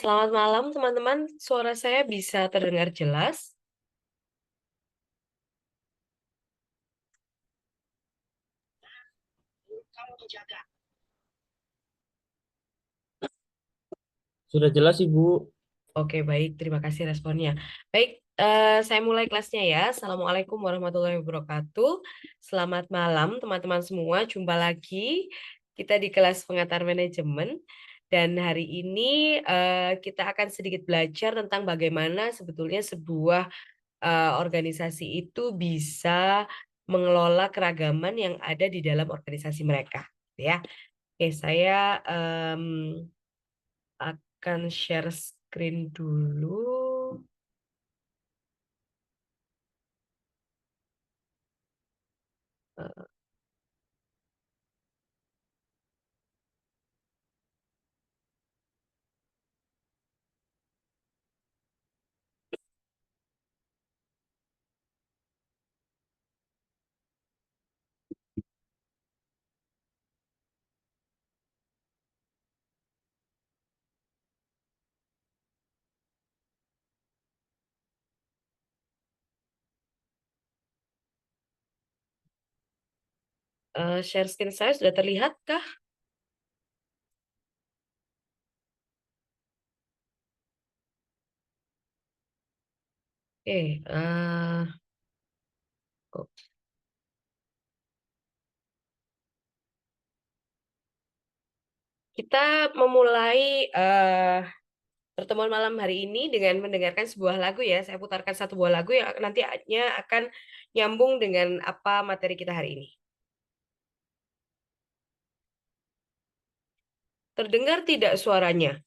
Selamat malam, teman-teman. Suara saya bisa terdengar jelas? Sudah jelas, Ibu. Oke, baik. Terima kasih responnya. Baik, saya mulai kelasnya ya. Assalamualaikum warahmatullahi wabarakatuh. Selamat malam, teman-teman semua. Jumpa lagi kita di kelas pengantar manajemen. Dan hari ini kita akan sedikit belajar tentang bagaimana sebetulnya sebuah organisasi itu bisa mengelola keragaman yang ada di dalam organisasi mereka. Ya, oke, saya em, akan share screen dulu. Eh, share screen saya sudah terlihat kah? Oke, kita memulai pertemuan malam hari ini dengan mendengarkan sebuah lagu ya. Saya putarkan satu buah lagu yang nantinya akan nyambung dengan apa materi kita hari ini. Terdengar tidak suaranya?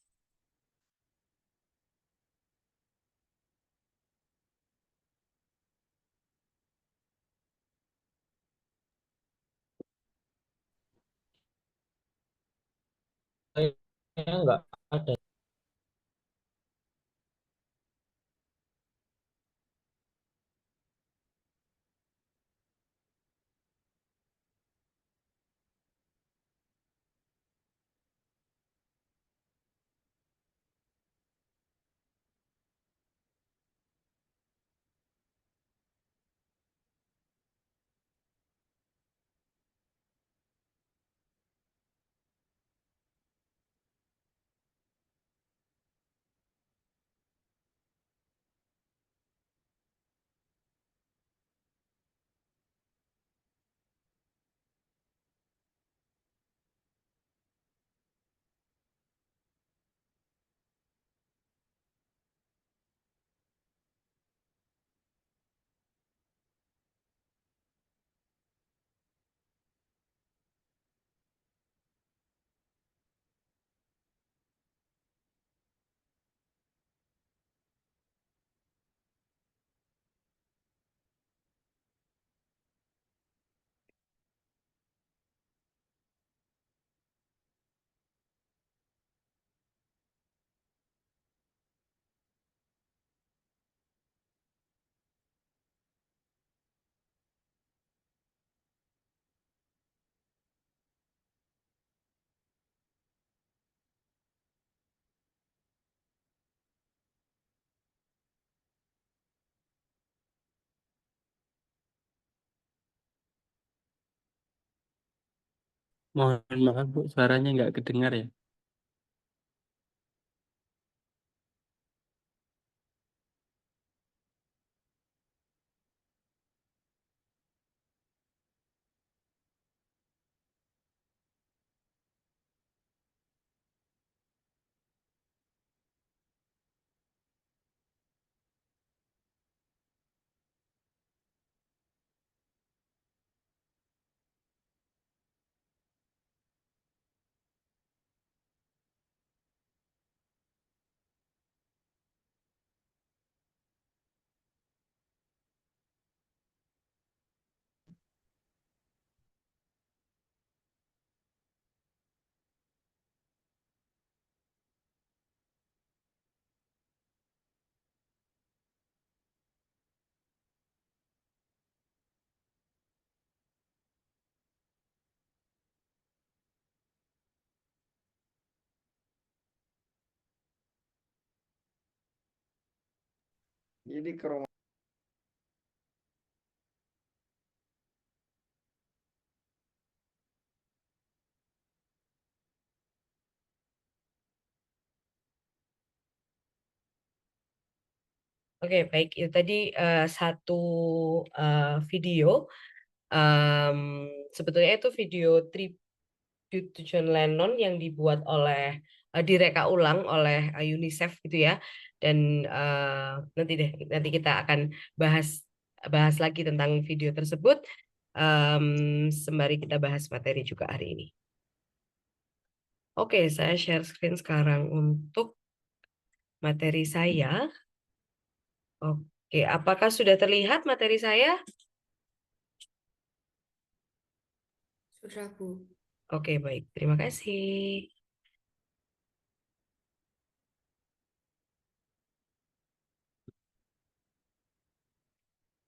Kayaknya nggak ada. Mohon maaf, Bu, suaranya nggak kedengar ya. Jadi ke rumah. Oke, baik. Itu tadi satu video. Em, Sebetulnya itu video tribute to John Lennon yang dibuat oleh direka ulang oleh UNICEF gitu ya. Dan nanti kita akan bahas bahas lagi tentang video tersebut sembari kita bahas materi juga hari ini. Oke, saya share screen sekarang untuk materi saya. Oke, apakah sudah terlihat materi saya? Sudah, Bu. Oke, baik. Terima kasih.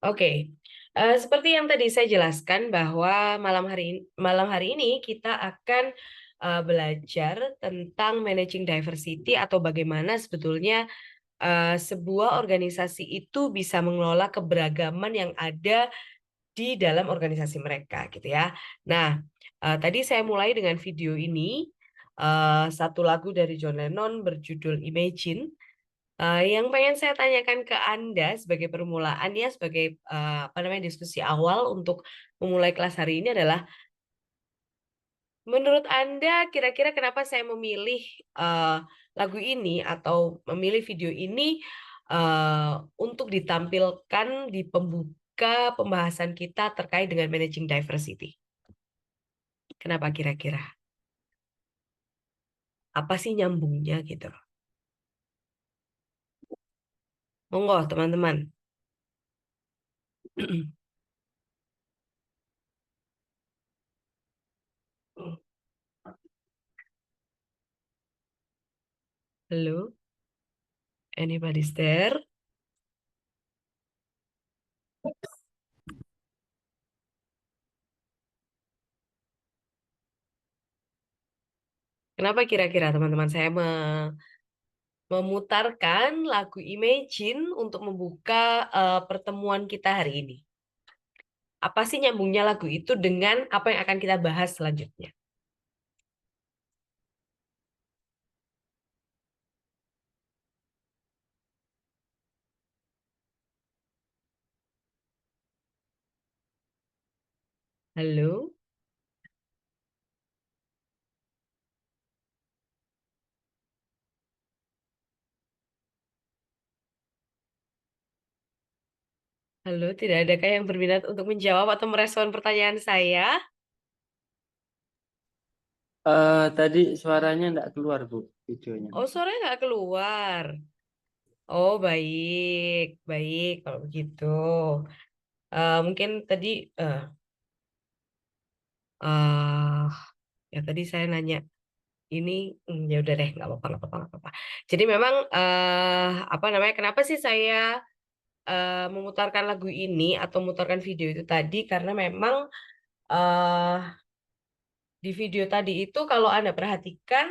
Oke, seperti yang tadi saya jelaskan bahwa malam hari ini kita akan belajar tentang managing diversity atau bagaimana sebetulnya sebuah organisasi itu bisa mengelola keberagaman yang ada di dalam organisasi mereka, gitu ya. Nah, tadi saya mulai dengan video ini, satu lagu dari John Lennon berjudul Imagine. Yang pengen saya tanyakan ke Anda sebagai permulaan ya, sebagai apa namanya diskusi awal untuk memulai kelas hari ini adalah, menurut Anda kira-kira kenapa saya memilih uh, lagu ini atau memilih video ini untuk ditampilkan di pembuka pembahasan kita terkait dengan managing diversity? Kenapa kira-kira? Apa sih nyambungnya gitu? Monggo teman-teman. Halo, anybody's there? Kenapa kira-kira teman-teman saya memutarkan lagu Imagine untuk membuka pertemuan kita hari ini? Apa sih nyambungnya lagu itu dengan apa yang akan kita bahas selanjutnya? Halo, halo, tidak adakah yang berminat untuk menjawab atau merespon pertanyaan saya? Tadi suaranya nggak keluar, Bu, videonya. Oh, suaranya nggak keluar. Oh, baik, baik kalau begitu. Mungkin tadi, eh eh, ya tadi saya nanya ini, ya udah deh, nggak apa-apa, nggak apa-apa, nggak apa-apa. Jadi memang apa namanya? Kenapa sih saya memutarkan lagu ini atau memutarkan video itu tadi? Karena memang eh di video tadi itu kalau Anda perhatikan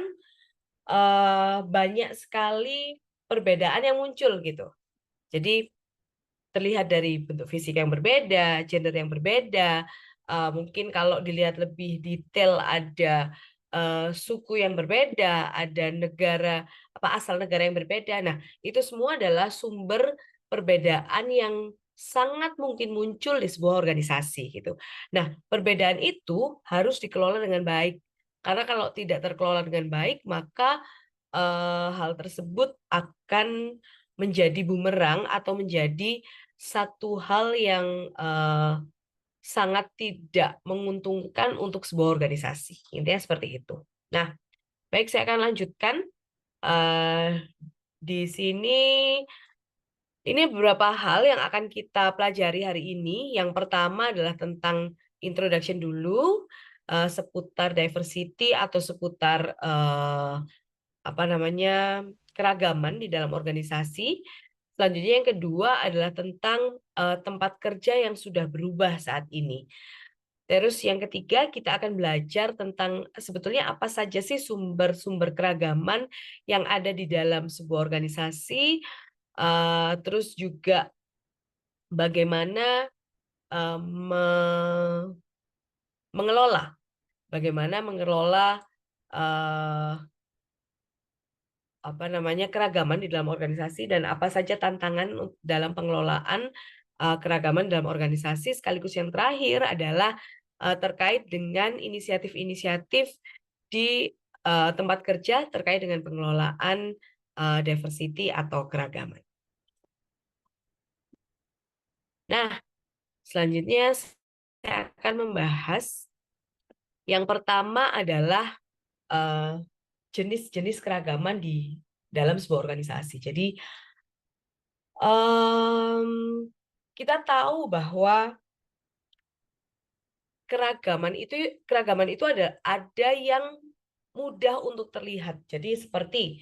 banyak sekali perbedaan yang muncul gitu. Jadi terlihat dari bentuk fisik yang berbeda, gender yang berbeda. Mungkin kalau dilihat lebih detail ada suku yang berbeda, ada negara apa asal negara yang berbeda. Nah, itu semua adalah sumber perbedaan yang sangat mungkin muncul di sebuah organisasi gitu. Nah, perbedaan itu harus dikelola dengan baik. Karena kalau tidak terkelola dengan baik, maka hal tersebut akan menjadi bumerang atau menjadi satu hal yang sangat tidak menguntungkan untuk sebuah organisasi. Intinya seperti itu. Nah, baik saya akan lanjutkan. Di sini ini beberapa hal yang akan kita pelajari hari ini. Yang pertama adalah tentang introduction dulu, seputar diversity atau seputar apa namanya keragaman di dalam organisasi. Selanjutnya yang kedua adalah tentang tempat kerja yang sudah berubah saat ini. Terus yang ketiga kita akan belajar tentang sebetulnya apa saja sih sumber-sumber keragaman yang ada di dalam sebuah organisasi. terus juga bagaimana mengelola, eh, keragaman di dalam organisasi dan apa saja tantangan dalam pengelolaan keragaman dalam organisasi. Sekaligus yang terakhir adalah terkait dengan inisiatif-inisiatif di tempat kerja terkait dengan pengelolaan diversity atau keragaman. Nah, selanjutnya saya akan membahas yang pertama adalah jenis-jenis keragaman di dalam sebuah organisasi. Jadi kita tahu bahwa keragaman itu ada yang mudah untuk terlihat. Jadi seperti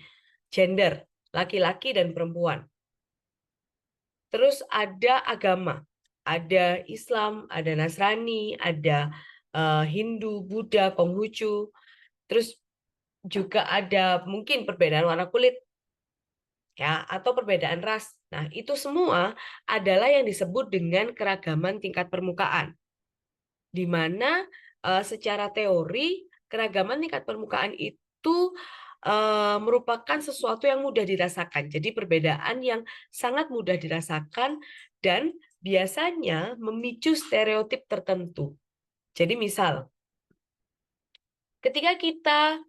gender, laki-laki dan perempuan. Terus ada agama, ada Islam, ada Nasrani, ada Hindu, Buddha, Konghucu. Terus juga ada mungkin perbedaan warna kulit, ya, atau perbedaan ras. Nah, itu semua adalah yang disebut dengan keragaman tingkat permukaan, di mana secara teori keragaman tingkat permukaan itu merupakan sesuatu yang mudah dirasakan. Jadi perbedaan yang sangat mudah dirasakan dan biasanya memicu stereotip tertentu. Jadi misal, ketika kita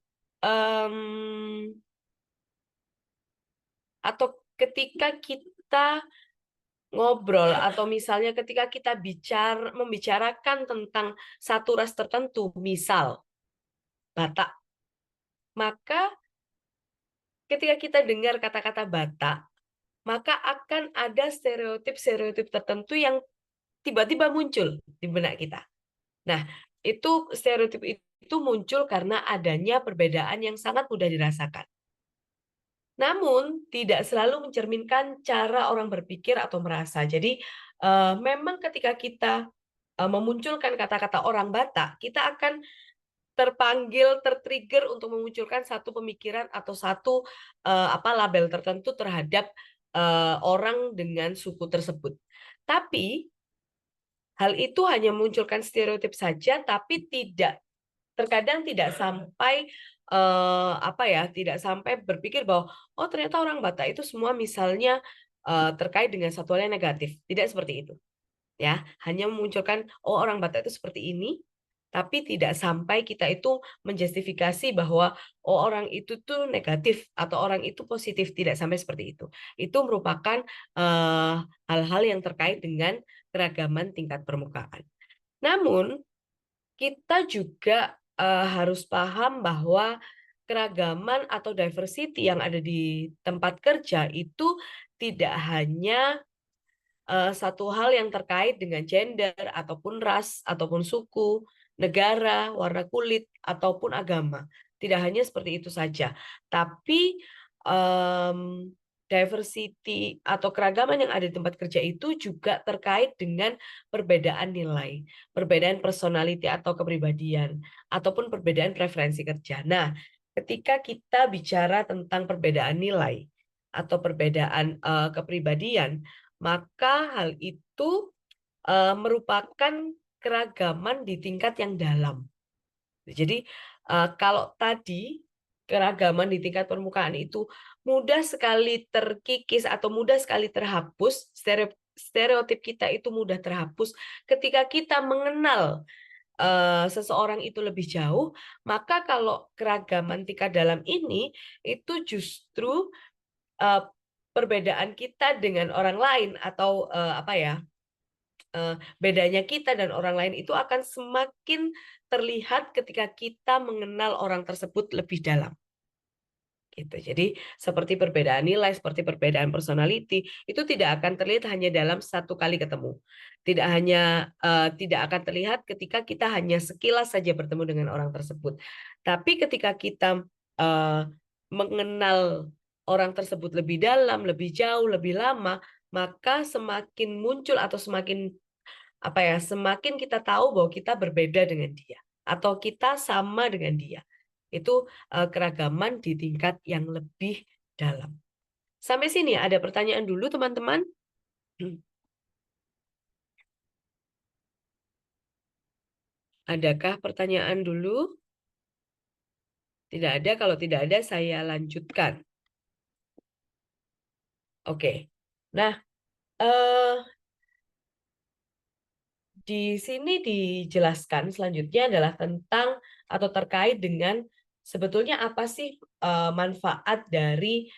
atau ketika kita ngobrol atau misalnya ketika kita membicarakan tentang satu ras tertentu, misal Batak, maka ketika kita dengar kata-kata Batak, maka akan ada stereotip-stereotip tertentu yang tiba-tiba muncul di benak kita. Nah, itu stereotip itu muncul karena adanya perbedaan yang sangat mudah dirasakan. Namun, tidak selalu mencerminkan cara orang berpikir atau merasa. Jadi, memang ketika kita memunculkan kata-kata orang Batak, kita akan tertrigger untuk memunculkan satu pemikiran atau satu label tertentu terhadap orang dengan suku tersebut. Tapi, hal itu hanya memunculkan stereotip saja, tapi terkadang tidak sampai tidak sampai berpikir bahwa oh ternyata orang Batak itu semua misalnya terkait dengan satu hal yang negatif. Tidak seperti itu. Ya, hanya memunculkan oh orang Batak itu seperti ini, tapi tidak sampai kita itu menjustifikasi bahwa oh orang itu tuh negatif atau orang itu positif, tidak sampai seperti itu. Itu merupakan hal-hal yang terkait dengan keragaman tingkat permukaan. Namun kita juga harus paham bahwa keragaman atau diversity yang ada di tempat kerja itu tidak hanya satu hal yang terkait dengan gender ataupun ras ataupun suku, negara, warna kulit ataupun agama. Tidak hanya seperti itu saja, tapi diversity atau keragaman yang ada di tempat kerja itu juga terkait dengan perbedaan nilai, perbedaan personality atau kepribadian, ataupun perbedaan preferensi kerja. Nah, ketika kita bicara tentang perbedaan nilai atau perbedaan kepribadian, maka hal itu merupakan keragaman di tingkat yang dalam. Jadi kalau tadi keragaman di tingkat permukaan itu mudah sekali terkikis atau mudah sekali terhapus, stereotip kita itu mudah terhapus ketika kita mengenal seseorang itu lebih jauh, maka kalau keragaman tingkat dalam ini itu justru perbedaan kita dengan orang lain atau bedanya kita dan orang lain itu akan semakin terlihat ketika kita mengenal orang tersebut lebih dalam. Gitu. Jadi seperti perbedaan nilai, seperti perbedaan personality, itu tidak akan terlihat hanya dalam satu kali ketemu. Tidak akan terlihat ketika kita hanya sekilas saja bertemu dengan orang tersebut. Tapi ketika kita mengenal orang tersebut lebih dalam, lebih jauh, lebih lama, maka semakin muncul atau semakin kita tahu bahwa kita berbeda dengan dia atau kita sama dengan dia. Itu keragaman di tingkat yang lebih dalam. Sampai sini ada pertanyaan dulu, teman-teman? Adakah pertanyaan dulu? Tidak ada. Kalau tidak ada, saya lanjutkan. Oke. Nah, di sini dijelaskan selanjutnya adalah tentang atau terkait dengan sebetulnya apa sih manfaat dari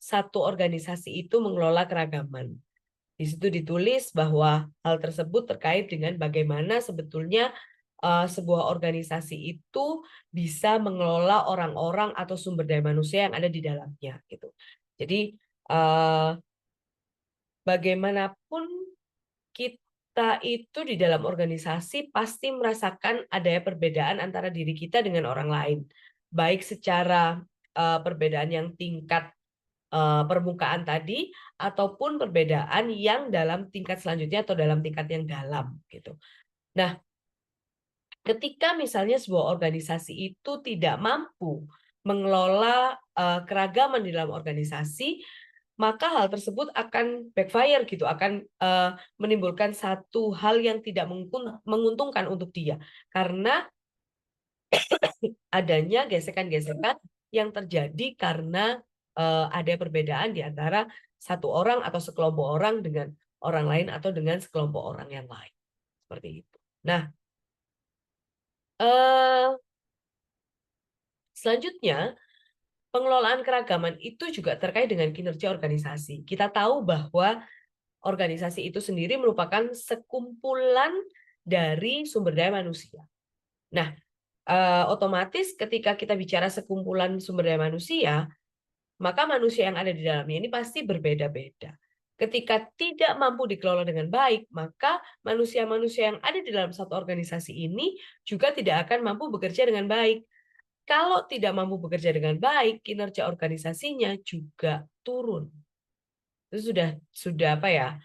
satu organisasi itu mengelola keragaman. Di situ ditulis bahwa hal tersebut terkait dengan bagaimana sebetulnya sebuah organisasi itu bisa mengelola orang-orang atau sumber daya manusia yang ada di dalamnya, gitu. Jadi bagaimanapun kita itu di dalam organisasi pasti merasakan adanya perbedaan antara diri kita dengan orang lain, baik secara perbedaan yang tingkat permukaan tadi ataupun perbedaan yang dalam tingkat selanjutnya atau dalam tingkat yang dalam, gitu. Nah, ketika misalnya sebuah organisasi itu tidak mampu mengelola keragaman di dalam organisasi, maka hal tersebut akan backfire gitu, akan menimbulkan satu hal yang tidak menguntungkan untuk dia, karena adanya gesekan-gesekan yang terjadi karena ada perbedaan di antara satu orang atau sekelompok orang dengan orang lain atau dengan sekelompok orang yang lain, seperti itu. Nah, selanjutnya pengelolaan keragaman itu juga terkait dengan kinerja organisasi. Kita tahu bahwa organisasi itu sendiri merupakan sekumpulan dari sumber daya manusia. Nah, otomatis ketika kita bicara sekumpulan sumber daya manusia, maka manusia yang ada di dalamnya ini pasti berbeda-beda. Ketika tidak mampu dikelola dengan baik, maka manusia-manusia yang ada di dalam satu organisasi ini juga tidak akan mampu bekerja dengan baik. Kalau tidak mampu bekerja dengan baik, kinerja organisasinya juga turun. Itu sudah apa ya?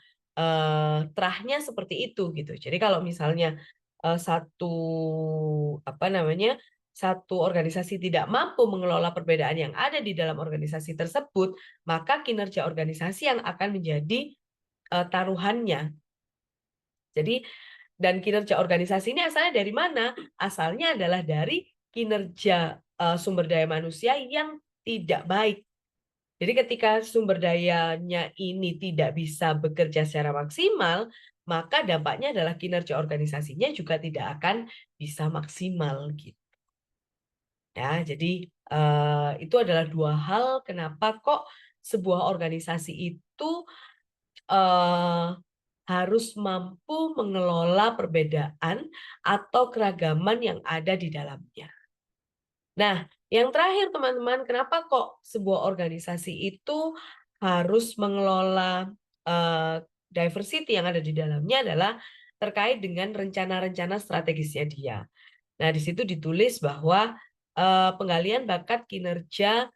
Terahnya seperti itu gitu. Jadi kalau misalnya satu organisasi tidak mampu mengelola perbedaan yang ada di dalam organisasi tersebut, maka kinerja organisasi yang akan menjadi taruhannya. Jadi, dan kinerja organisasi ini asalnya dari mana? Asalnya adalah dari kinerja sumber daya manusia yang tidak baik. Jadi ketika sumber dayanya ini tidak bisa bekerja secara maksimal, maka dampaknya adalah kinerja organisasinya juga tidak akan bisa maksimal gitu. Ya, jadi itu adalah dua hal kenapa kok sebuah organisasi itu harus mampu mengelola perbedaan atau keragaman yang ada di dalamnya. Nah, yang terakhir teman-teman, kenapa kok sebuah organisasi itu harus mengelola diversity yang ada di dalamnya adalah terkait dengan rencana-rencana strategisnya dia. Nah, di situ ditulis bahwa penggalian bakat kinerja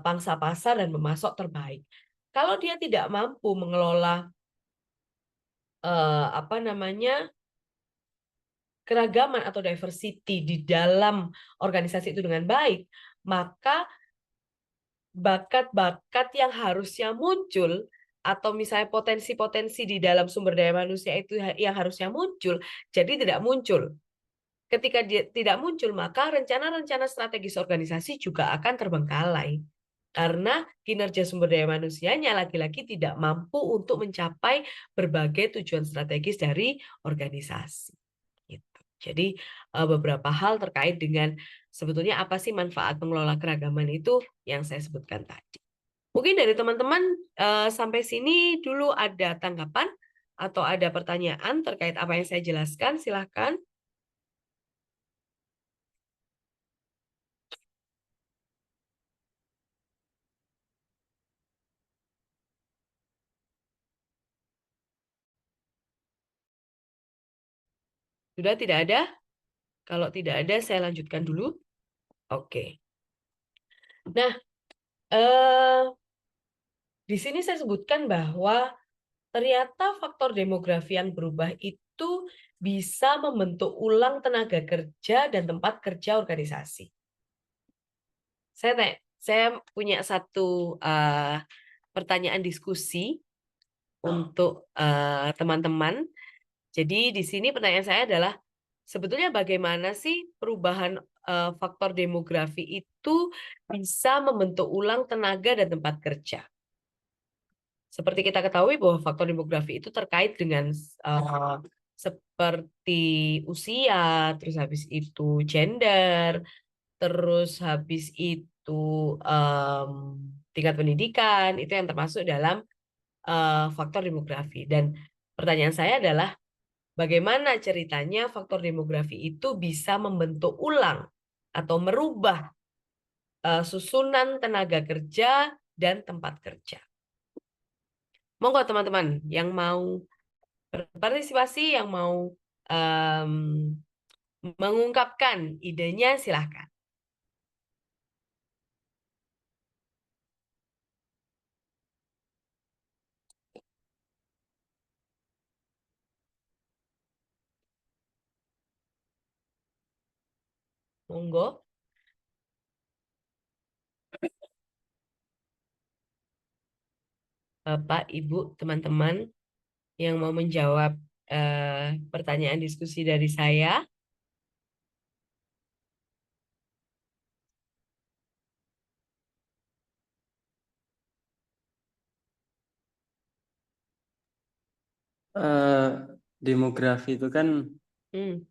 pangsa pasar dan pemasok terbaik. Kalau dia tidak mampu mengelola keragaman atau diversity di dalam organisasi itu dengan baik, maka bakat-bakat yang harusnya muncul atau misalnya potensi-potensi di dalam sumber daya manusia itu yang harusnya muncul, jadi tidak muncul. Ketika dia tidak muncul, maka rencana-rencana strategis organisasi juga akan terbengkalai. Karena kinerja sumber daya manusianya lagi-lagi tidak mampu untuk mencapai berbagai tujuan strategis dari organisasi. Gitu. Jadi beberapa hal terkait dengan sebetulnya apa sih manfaat mengelola keragaman itu yang saya sebutkan tadi. Mungkin dari teman-teman sampai sini dulu ada tanggapan atau ada pertanyaan terkait apa yang saya jelaskan, silahkan. Sudah tidak ada? Kalau tidak ada, saya lanjutkan dulu. Oke. Nah, di sini saya sebutkan bahwa ternyata faktor demografi yang berubah itu bisa membentuk ulang tenaga kerja dan tempat kerja organisasi. saya punya satu pertanyaan diskusi untuk teman-teman. Jadi di sini pertanyaan saya adalah sebetulnya bagaimana sih perubahan faktor demografi itu bisa membentuk ulang tenaga dan tempat kerja? Seperti kita ketahui bahwa faktor demografi itu terkait dengan seperti usia, terus habis itu gender, terus habis itu tingkat pendidikan, itu yang termasuk dalam faktor demografi. Dan pertanyaan saya adalah bagaimana ceritanya faktor demografi itu bisa membentuk ulang atau merubah susunan tenaga kerja dan tempat kerja. Monggo teman-teman yang mau berpartisipasi, yang mau em, mengungkapkan idenya, silahkan. Monggo, Bapak, Ibu, teman-teman yang mau menjawab pertanyaan diskusi dari saya. Demografi itu kan Hmm,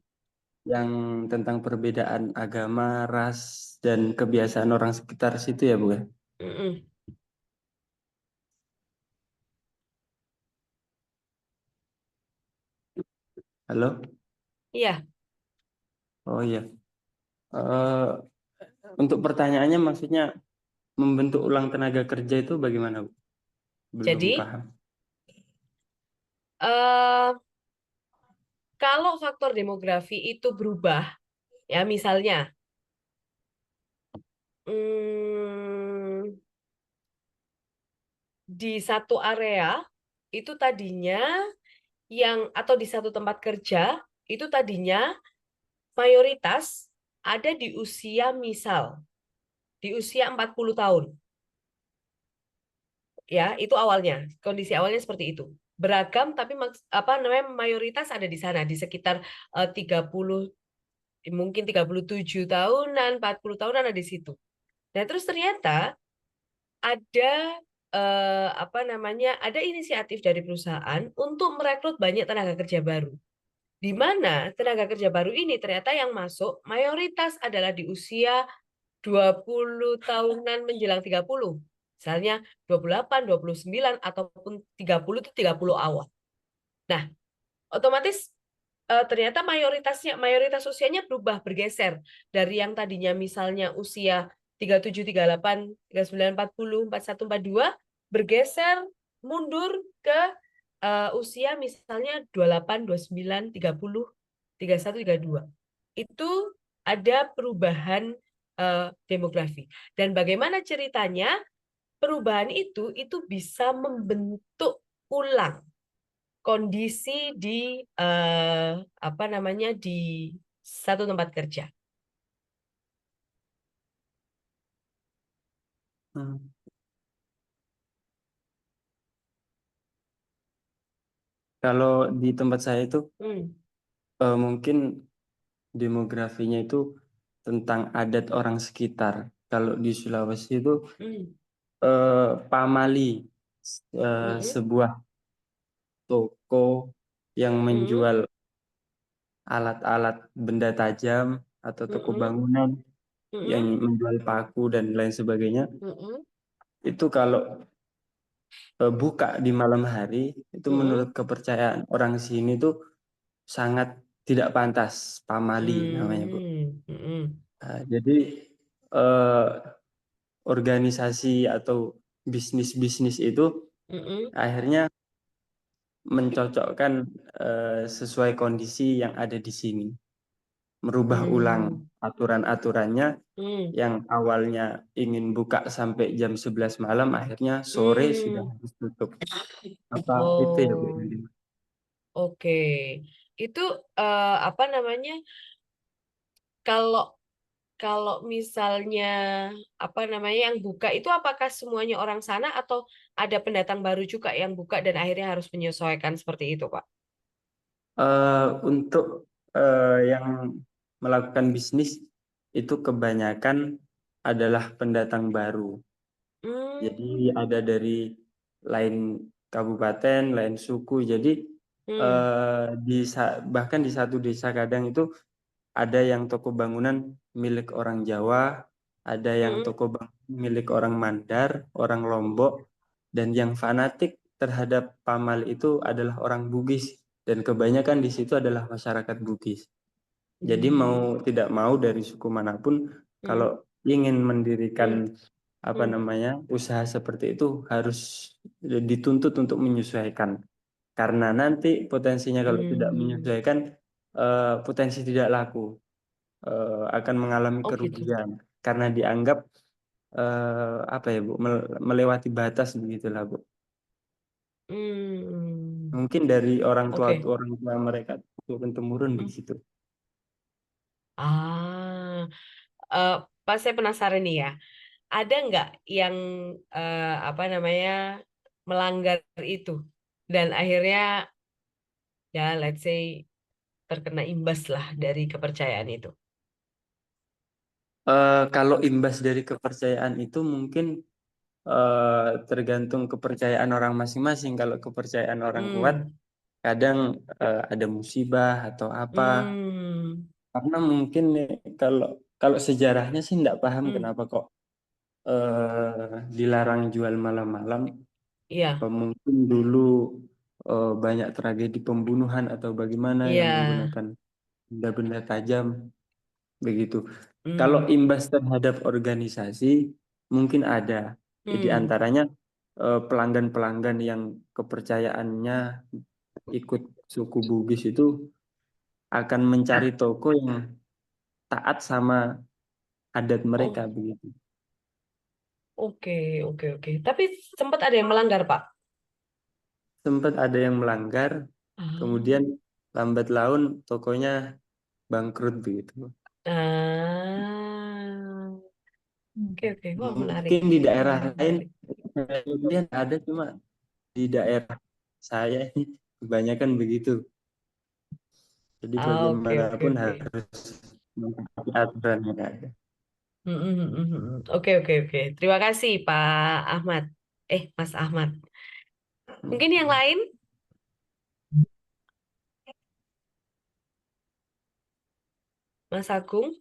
yang tentang perbedaan agama, ras, dan kebiasaan orang sekitar situ ya, Bu ya? mm-mm. Halo? Iya, Oh iya. Eh, untuk pertanyaannya maksudnya membentuk ulang tenaga kerja itu bagaimana, Bu? Belum jadi paham. eh kalau faktor demografi itu berubah, ya misalnya, hmm, di satu area itu tadinya yang atau di satu tempat kerja itu tadinya mayoritas ada di usia misal di usia 40 tahun. Ya, itu awalnya. Kondisi awalnya seperti itu. Beragam tapi apa namanya mayoritas ada di sana di sekitar 30 mungkin 37 tahunan, 40 tahunan ada di situ. Nah, terus ternyata ada apa namanya? Ada inisiatif dari perusahaan untuk merekrut banyak tenaga kerja baru. Di mana tenaga kerja baru ini ternyata yang masuk mayoritas adalah di usia 20 tahunan menjelang 30. Misalnya 28, 29 ataupun 30 itu 30 awal. Nah, otomatis ternyata mayoritas usianya berubah bergeser dari yang tadinya misalnya usia 37, 38, 39, 40, 41, 42 bergeser mundur ke usia misalnya 28, 29, 30, 31, 32. Itu ada perubahan demografi. Dan bagaimana ceritanya perubahan itu bisa membentuk ulang kondisi di apa namanya di satu tempat kerja. Hmm. Kalau di tempat saya itu Hmm. mungkin demografinya itu tentang adat orang sekitar. Kalau di Sulawesi itu Hmm. pamali, Hmm. sebuah toko yang Hmm. menjual alat-alat benda tajam atau toko Hmm. bangunan yang Hmm. menjual paku dan lain sebagainya. Hmm. Itu kalau buka di malam hari, itu menurut Hmm. kepercayaan orang sini tuh sangat tidak pantas, pamali namanya, Bu. Hmm. Hmm. Jadi eh, organisasi atau bisnis-bisnis itu Hmm. akhirnya mencocokkan sesuai kondisi yang ada di sini, merubah ulang Hmm. aturan-aturannya Hmm. yang awalnya ingin buka sampai jam 11 malam, akhirnya sore sudah Hmm. harus tutup. Apa itu ya, Bu? Oh, oke. Itu apa namanya? Kalau kalau misalnya apa namanya yang buka itu apakah semuanya orang sana atau ada pendatang baru juga yang buka dan akhirnya harus menyesuaikan seperti itu, Pak? Untuk yang melakukan bisnis itu kebanyakan adalah pendatang baru. Jadi Hmm, ada dari lain kabupaten, lain suku. Jadi hmm, bahkan di satu desa kadang itu ada yang toko bangunan milik orang Jawa, ada yang hmm, toko bangunan milik orang Mandar, orang Lombok, dan yang fanatik terhadap Pamal itu adalah orang Bugis. Dan kebanyakan di situ adalah masyarakat Bugis. Jadi hmm, mau tidak mau dari suku manapun, hmm, kalau ingin mendirikan hmm, apa hmm. namanya usaha seperti itu harus dituntut untuk menyesuaikan. Karena nanti potensinya kalau tidak Hmm. menyesuaikan, potensi tidak laku, akan mengalami Oh gitu. kerugian. Karena dianggap apa ya Bu, melewati batas begitulah Bu. Hmm. Mungkin dari Oke. orang tua mereka turun temurun Hmm. begitu. Ah, eh, Pak saya penasaran nih ya. Ada nggak yang apa namanya melanggar itu dan akhirnya ya let's say terkena imbas lah dari kepercayaan itu. Kalau imbas dari kepercayaan itu mungkin tergantung kepercayaan orang masing-masing. Kalau kepercayaan orang kuat, Hmm. kadang ada musibah atau apa. Hmm. Karena mungkin nih, kalau kalau sejarahnya sih nggak paham Hmm. kenapa kok dilarang jual malam-malam. Apa Iya. mungkin dulu banyak tragedi pembunuhan atau bagaimana Iya. yang menggunakan benda-benda tajam begitu. Kalau Hmm. imbas terhadap organisasi mungkin ada. Di Hmm. antaranya pelanggan-pelanggan yang kepercayaannya ikut suku Bugis itu akan mencari toko yang taat sama adat mereka Oh, begitu. oke, oke, oke. Tapi sempat ada yang melanggar, Pak. Sempat ada yang melanggar, kemudian Ah. lambat laun tokonya bangkrut begitu. Ah. Oke, oke. Wah, menarik. Mungkin di daerah Menarik, lain menarik. kemudian ada, cuma di daerah saya ini kebanyakan begitu. Jadi Ah, oke, oke, bagaimanapun oke. harus mengikuti aturan yang ada. Oke, oke, oke. Terima kasih, Pak Ahmad. Mas Ahmad. Mungkin yang lain? Mas Agung?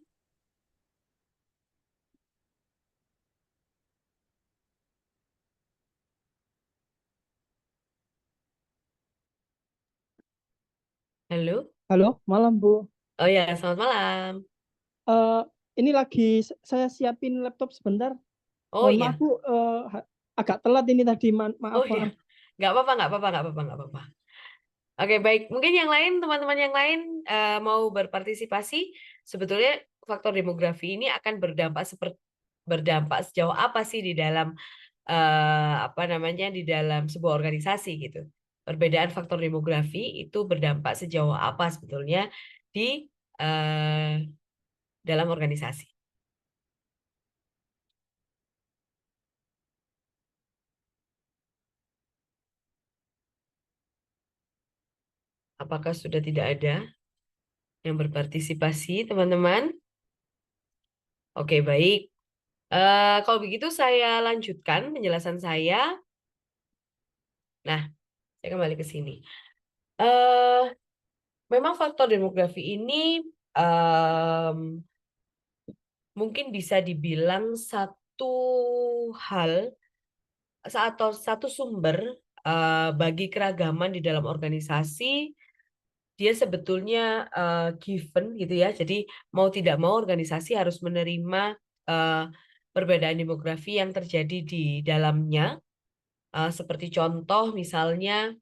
Halo? Halo, malam Bu. Oh ya, selamat malam. Eh, ini lagi saya siapin laptop sebentar. Oh Mohon maaf iya, Bu, agak telat ini tadi. oh Maaf, iya. maaf. Nggak apa-apa, nggak apa-apa, nggak apa-apa, nggak apa-apa. Oke, baik. Mungkin yang lain, teman-teman yang lain mau berpartisipasi. Sebetulnya faktor demografi ini akan berdampak sejauh apa sih di dalam apa namanya di dalam sebuah organisasi gitu. Perbedaan faktor demografi itu berdampak sejauh apa sebetulnya di eh, dalam organisasi. Apakah sudah tidak ada yang berpartisipasi, teman-teman? Oke, baik. Kalau begitu saya lanjutkan penjelasan saya. Nah, saya kembali ke sini. eh Memang faktor demografi ini em, mungkin bisa dibilang satu hal atau satu sumber bagi keragaman di dalam organisasi. Dia sebetulnya given gitu ya. Jadi mau tidak mau organisasi harus menerima eh, perbedaan demografi yang terjadi di dalamnya. Seperti contoh misalnya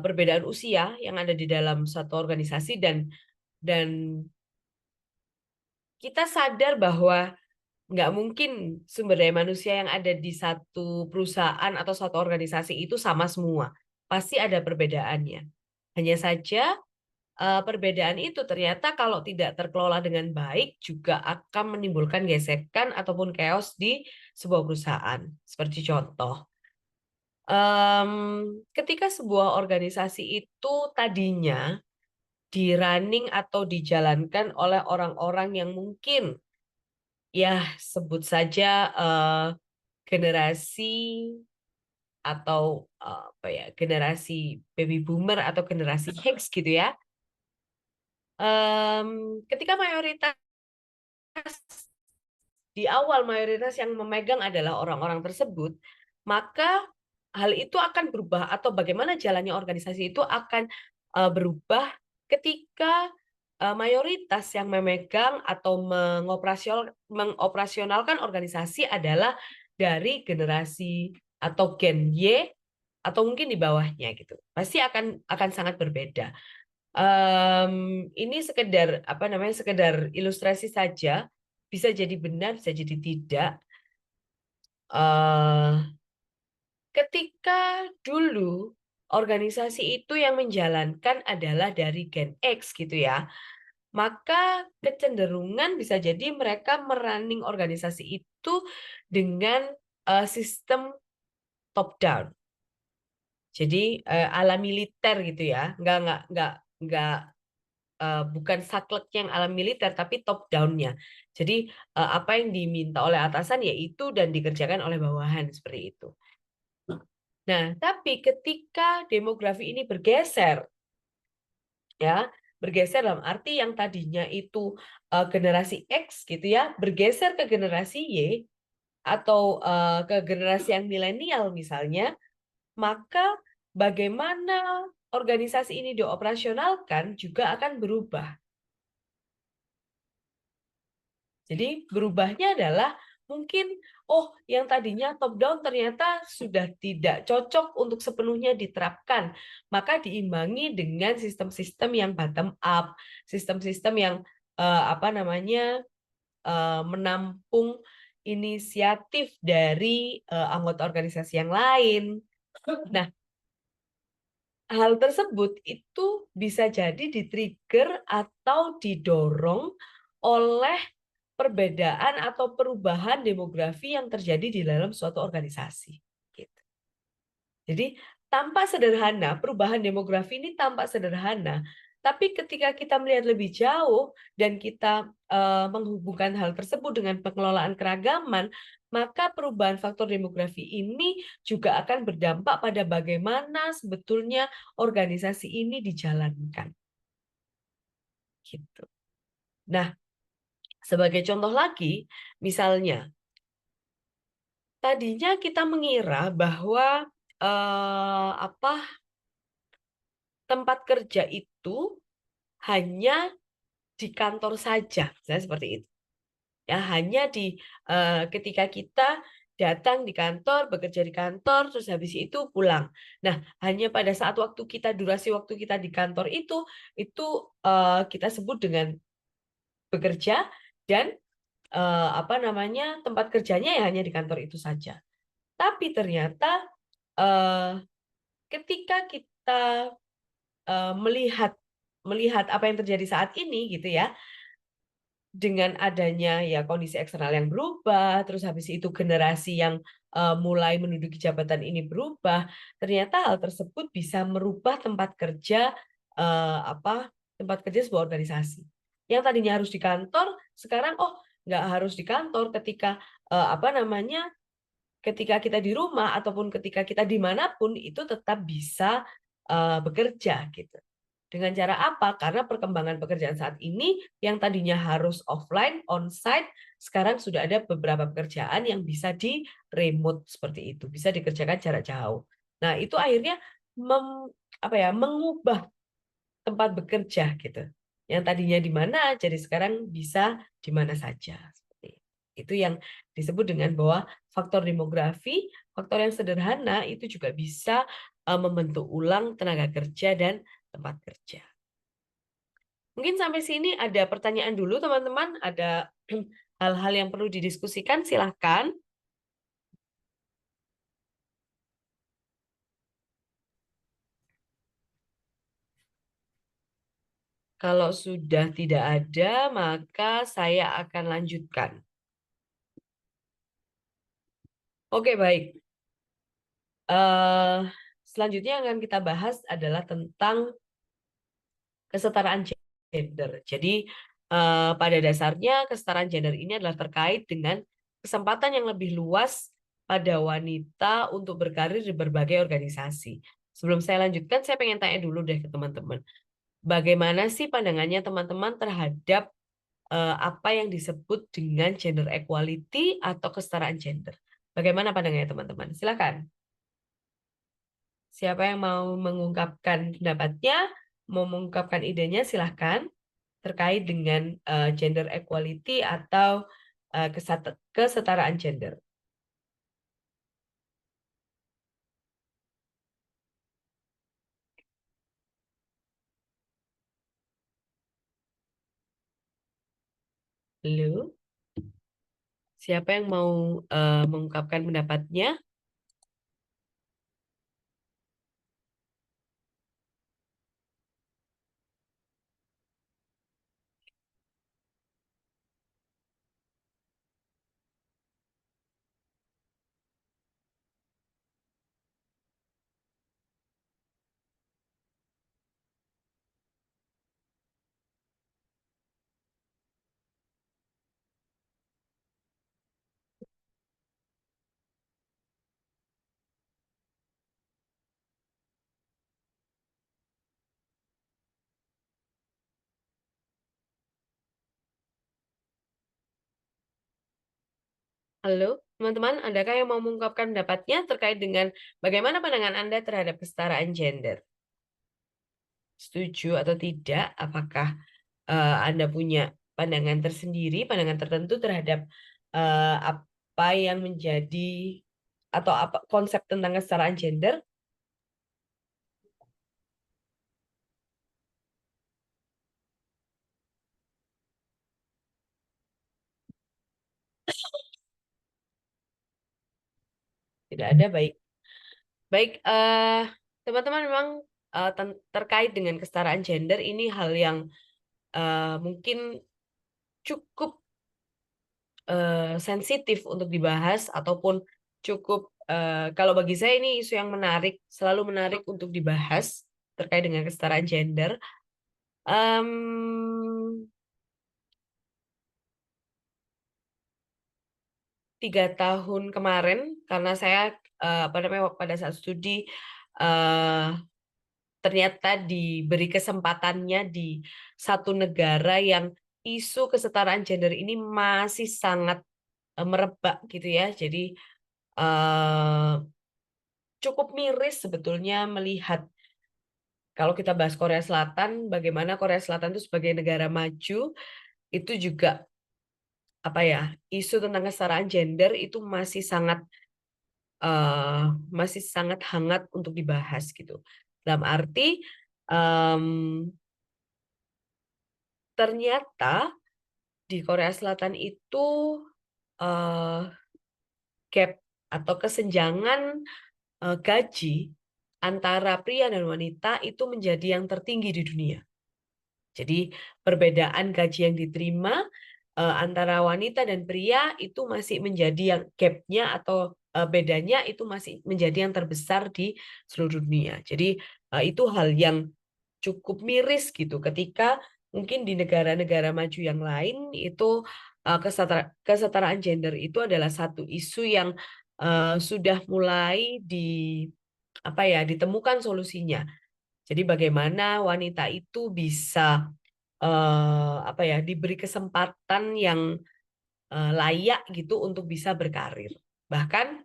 perbedaan usia yang ada di dalam satu organisasi dan kita sadar bahwa nggak mungkin sumber daya manusia yang ada di satu perusahaan atau satu organisasi itu sama semua. Pasti ada perbedaannya. Hanya saja perbedaan itu ternyata kalau tidak terkelola dengan baik juga akan menimbulkan gesekan ataupun chaos di sebuah perusahaan. Seperti contoh, ketika sebuah organisasi itu tadinya di-running atau dijalankan oleh orang-orang yang mungkin ya sebut saja generasi atau apa ya, generasi baby boomer atau generasi X gitu ya. Ketika mayoritas di awal mayoritas yang memegang adalah orang-orang tersebut, maka hal itu akan berubah atau bagaimana jalannya organisasi itu akan berubah ketika mayoritas yang memegang atau mengoperasionalkan organisasi adalah dari generasi atau Gen Y atau mungkin di bawahnya gitu. Pasti akan sangat berbeda. Ini sekedar apa namanya, sekedar ilustrasi saja, bisa jadi benar, bisa jadi tidak. Ketika dulu organisasi itu yang menjalankan adalah dari Gen X gitu ya, maka kecenderungan bisa jadi mereka merunning organisasi itu dengan sistem top down. Jadi ala militer gitu ya, nggak bukan saklek yang ala militer, tapi top down-nya. Jadi apa yang diminta oleh atasan yaitu dan dikerjakan oleh bawahan seperti itu. Nah, tapi ketika demografi ini bergeser, ya bergeser dalam arti yang tadinya itu generasi X gitu ya, bergeser ke generasi Y atau ke generasi yang milenial misalnya, maka bagaimana organisasi ini dioperasionalkan juga akan berubah. Jadi berubahnya adalah mungkin, oh yang tadinya top down ternyata sudah tidak cocok untuk sepenuhnya diterapkan. Maka diimbangi dengan sistem-sistem yang bottom up, sistem-sistem yang apa namanya menampung inisiatif dari anggota organisasi yang lain. Nah, hal tersebut itu bisa jadi di-trigger atau didorong oleh perbedaan atau perubahan demografi yang terjadi di dalam suatu organisasi. Gitu. Jadi tampak sederhana, perubahan demografi ini tampak sederhana, tapi ketika kita melihat lebih jauh dan kita menghubungkan hal tersebut dengan pengelolaan keragaman, maka perubahan faktor demografi ini juga akan berdampak pada bagaimana sebetulnya organisasi ini dijalankan. Gitu. Nah, sebagai contoh lagi, misalnya, tadinya kita mengira bahwa tempat kerja itu hanya di kantor saja, misalnya seperti itu. Ya, hanya ketika kita datang di kantor, bekerja di kantor, terus habis itu pulang. Nah, hanya pada saat durasi waktu kita di kantor itu kita sebut dengan bekerja dan apa namanya, tempat kerjanya ya hanya di kantor itu saja. Tapi ternyata ketika kita melihat apa yang terjadi saat ini gitu ya, dengan adanya ya kondisi eksternal yang berubah, terus habis itu generasi yang mulai menduduki jabatan ini berubah, ternyata hal tersebut bisa merubah tempat kerja sebuah organisasi. Yang tadinya harus di kantor, sekarang nggak harus di kantor. Ketika ketika kita di rumah ataupun ketika kita dimanapun itu tetap bisa bekerja gitu. Dengan cara apa? Karena perkembangan pekerjaan saat ini yang tadinya harus offline, onsite, sekarang sudah ada beberapa pekerjaan yang bisa di remote seperti itu, bisa dikerjakan jarak jauh. Nah, itu akhirnya mengubah tempat bekerja gitu. Yang tadinya di mana, jadi sekarang bisa di mana saja. Seperti itu yang disebut dengan bahwa faktor demografi, faktor yang sederhana itu juga bisa membentuk ulang tenaga kerja dan tempat kerja. Mungkin sampai sini ada pertanyaan dulu teman-teman, ada hal-hal yang perlu didiskusikan, silahkan. Kalau sudah tidak ada, maka saya akan lanjutkan. Oke, baik. Selanjutnya yang akan kita bahas adalah tentang kesetaraan gender. Jadi, pada dasarnya kesetaraan gender ini adalah terkait dengan kesempatan yang lebih luas pada wanita untuk berkarir di berbagai organisasi. Sebelum saya lanjutkan, saya pengen tanya dulu deh ke teman-teman. Bagaimana sih pandangannya teman-teman terhadap apa yang disebut dengan gender equality atau kesetaraan gender? Bagaimana pandangannya teman-teman? Silakan. Siapa yang mau mengungkapkan pendapatnya, mau mengungkapkan idenya, silahkan. Terkait dengan gender equality atau kesetaraan gender. Halo, siapa yang mau mengungkapkan pendapatnya? Halo, teman-teman, adakah yang mau mengungkapkan pendapatnya terkait dengan bagaimana pandangan Anda terhadap kesetaraan gender? Setuju atau tidak? Apakah Anda punya pandangan tersendiri, pandangan tertentu terhadap apa yang menjadi atau apa konsep tentang kesetaraan gender? Tidak ada, baik. Baik, teman-teman memang terkait dengan kesetaraan gender ini hal yang mungkin cukup sensitif untuk dibahas ataupun cukup kalau bagi saya ini isu yang menarik, selalu menarik untuk dibahas terkait dengan kesetaraan gender. Em, 3 tahun kemarin karena saya apa namanya pada saat studi eh, ternyata diberi kesempatannya di satu negara yang isu kesetaraan gender ini masih sangat merebak gitu ya. Jadi eh, cukup miris sebetulnya melihat kalau kita bahas Korea Selatan, bagaimana Korea Selatan itu sebagai negara maju itu juga apa ya, isu tentang kesetaraan gender itu eh, masih sangat hangat untuk dibahas gitu. Dalam arti em, ternyata di Korea Selatan itu eh, gap atau kesenjangan gaji antara pria dan wanita itu menjadi yang tertinggi di dunia. Jadi perbedaan gaji yang diterima antara wanita dan pria itu masih menjadi yang gapnya atau bedanya itu masih menjadi yang terbesar di seluruh dunia. Jadi itu hal yang cukup miris gitu ketika mungkin di negara-negara maju yang lain itu kesetaraan gender itu adalah satu isu yang sudah mulai apa ya ditemukan solusinya. Jadi bagaimana wanita itu bisa apa ya diberi kesempatan yang layak gitu untuk bisa berkarir. Bahkan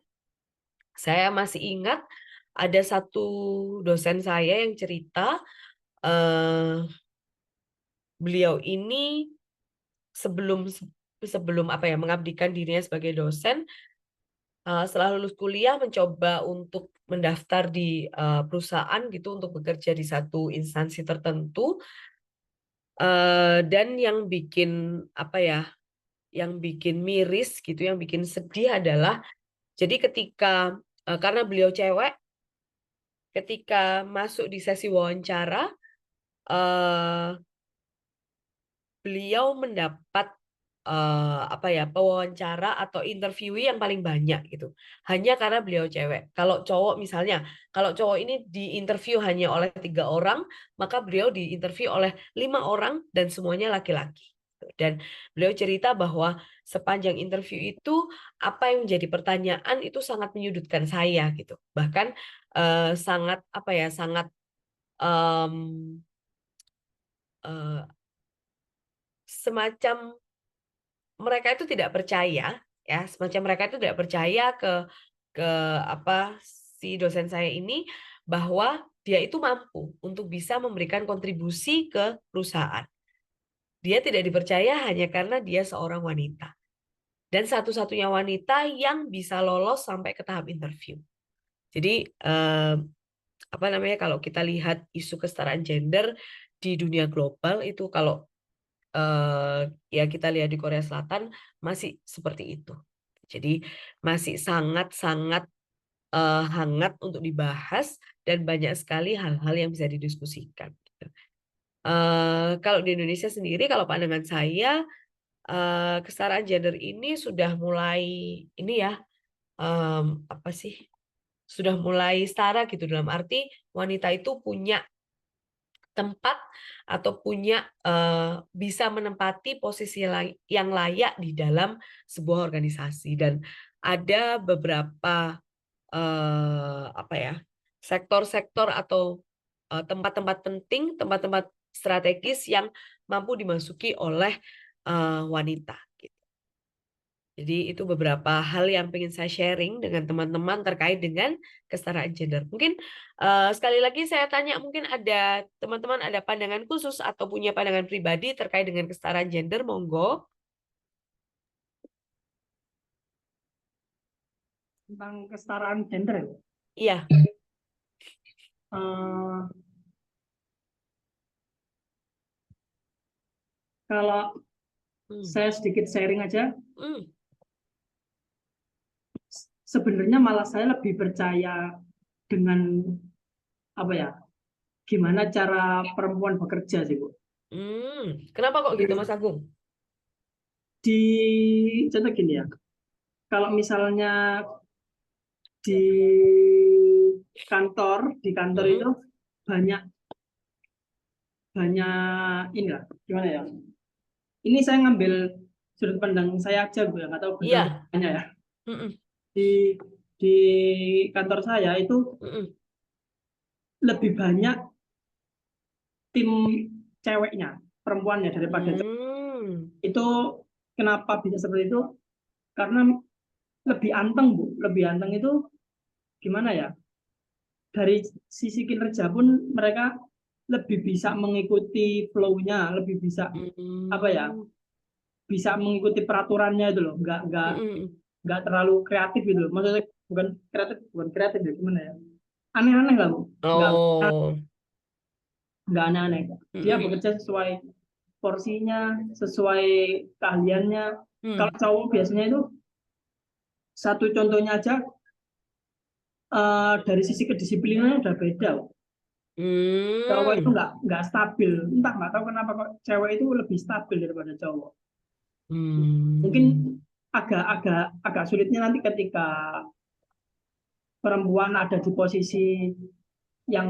saya masih ingat ada satu dosen saya yang cerita eh, beliau ini sebelum sebelum apa ya mengabdikan dirinya sebagai dosen setelah lulus kuliah mencoba untuk mendaftar di perusahaan gitu untuk bekerja di satu instansi tertentu dan yang bikin apa ya yang bikin miris gitu yang bikin sedih adalah jadi ketika karena beliau cewek ketika masuk di sesi wawancara eh, beliau mendapat pewawancara atau interviewee yang paling banyak gitu. Hanya karena beliau cewek. Kalau cowok misalnya, kalau cowok ini diinterview hanya oleh 3 orang, maka beliau diinterview oleh 5 orang dan semuanya laki-laki. Dan beliau cerita bahwa sepanjang interview itu apa yang menjadi pertanyaan itu sangat menyudutkan saya gitu. Bahkan sangat sangat em, eh, semacam mereka itu tidak percaya ya, semacam mereka itu tidak percaya ke si dosen saya ini bahwa dia itu mampu untuk bisa memberikan kontribusi ke perusahaan. Dia tidak dipercaya hanya karena dia seorang wanita. Dan satu-satunya wanita yang bisa lolos sampai ke tahap interview. Jadi kalau kita lihat isu kesetaraan gender di dunia global itu kalau ya kita lihat di Korea Selatan masih seperti itu. Jadi masih sangat-sangat hangat untuk dibahas dan banyak sekali hal-hal yang bisa didiskusikan. Kalau di Indonesia sendiri, kalau pandangan saya kesetaraan gender ini sudah mulai sudah mulai setara gitu, dalam arti wanita itu punya tempat atau punya bisa menempati posisi yang layak di dalam sebuah organisasi, dan ada beberapa sektor-sektor atau tempat-tempat penting, tempat-tempat strategis yang mampu dimasuki oleh wanita. Jadi itu beberapa hal yang ingin saya sharing dengan teman-teman terkait dengan kesetaraan gender. Mungkin sekali lagi saya tanya, mungkin ada teman-teman ada pandangan khusus atau punya pandangan pribadi terkait dengan kesetaraan gender, monggo. Tentang kesetaraan gender ya. Iya. Kalau saya sedikit sharing aja, sebenarnya malah saya lebih percaya dengan gimana cara perempuan bekerja sih, Bu. Kenapa kok gitu, Mas Agung? Di contoh gini ya, kalau misalnya di kantor itu banyak ini lah, gimana ya? Ini saya ngambil sudut pandang saya aja, Bu, ya, nggak tahu benar banyak ya. Di kantor saya itu lebih banyak tim ceweknya, perempuannya daripada itu. Kenapa bisa seperti itu? Karena lebih anteng, Bu. Lebih anteng itu gimana ya? Dari sisi kinerja pun mereka lebih bisa mengikuti flow-nya, lebih bisa bisa mengikuti peraturannya itu loh. Nggak terlalu kreatif gitu loh. Maksudnya bukan kreatif ya, gimana ya? Aneh-aneh lah, Bu. Nggak aneh-aneh. Dia bekerja sesuai porsinya, sesuai keahliannya. Kalau cowok biasanya itu, satu contohnya aja, dari sisi kedisiplinannya udah beda. Cowok itu nggak stabil. Entah, nggak tahu kenapa kok cewek itu lebih stabil daripada cowok. Mungkin agak sulitnya nanti ketika perempuan ada di posisi yang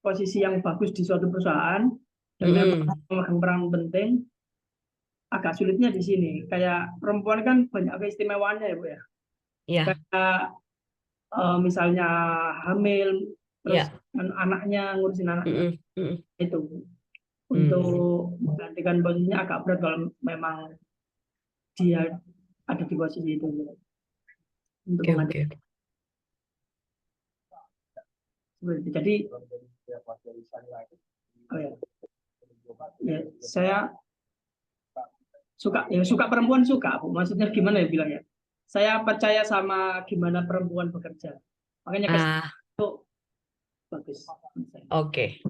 posisi yang bagus di suatu perusahaan dan memang memegang peran penting. Agak sulitnya di sini. Kayak perempuan kan banyak keistimewaannya ya, Bu ya. Iya. Kayak misalnya hamil, terus anaknya, ngurusin anaknya, itu untuk menggantikan posisinya agak berat kalau memang dia ada di posisi itu. Untuk menggantikan. Jadi saya suka perempuan, suka, Bu. Maksudnya gimana ya bilangnya? Saya percaya sama gimana perempuan bekerja. Makanya itu bagus. Oke,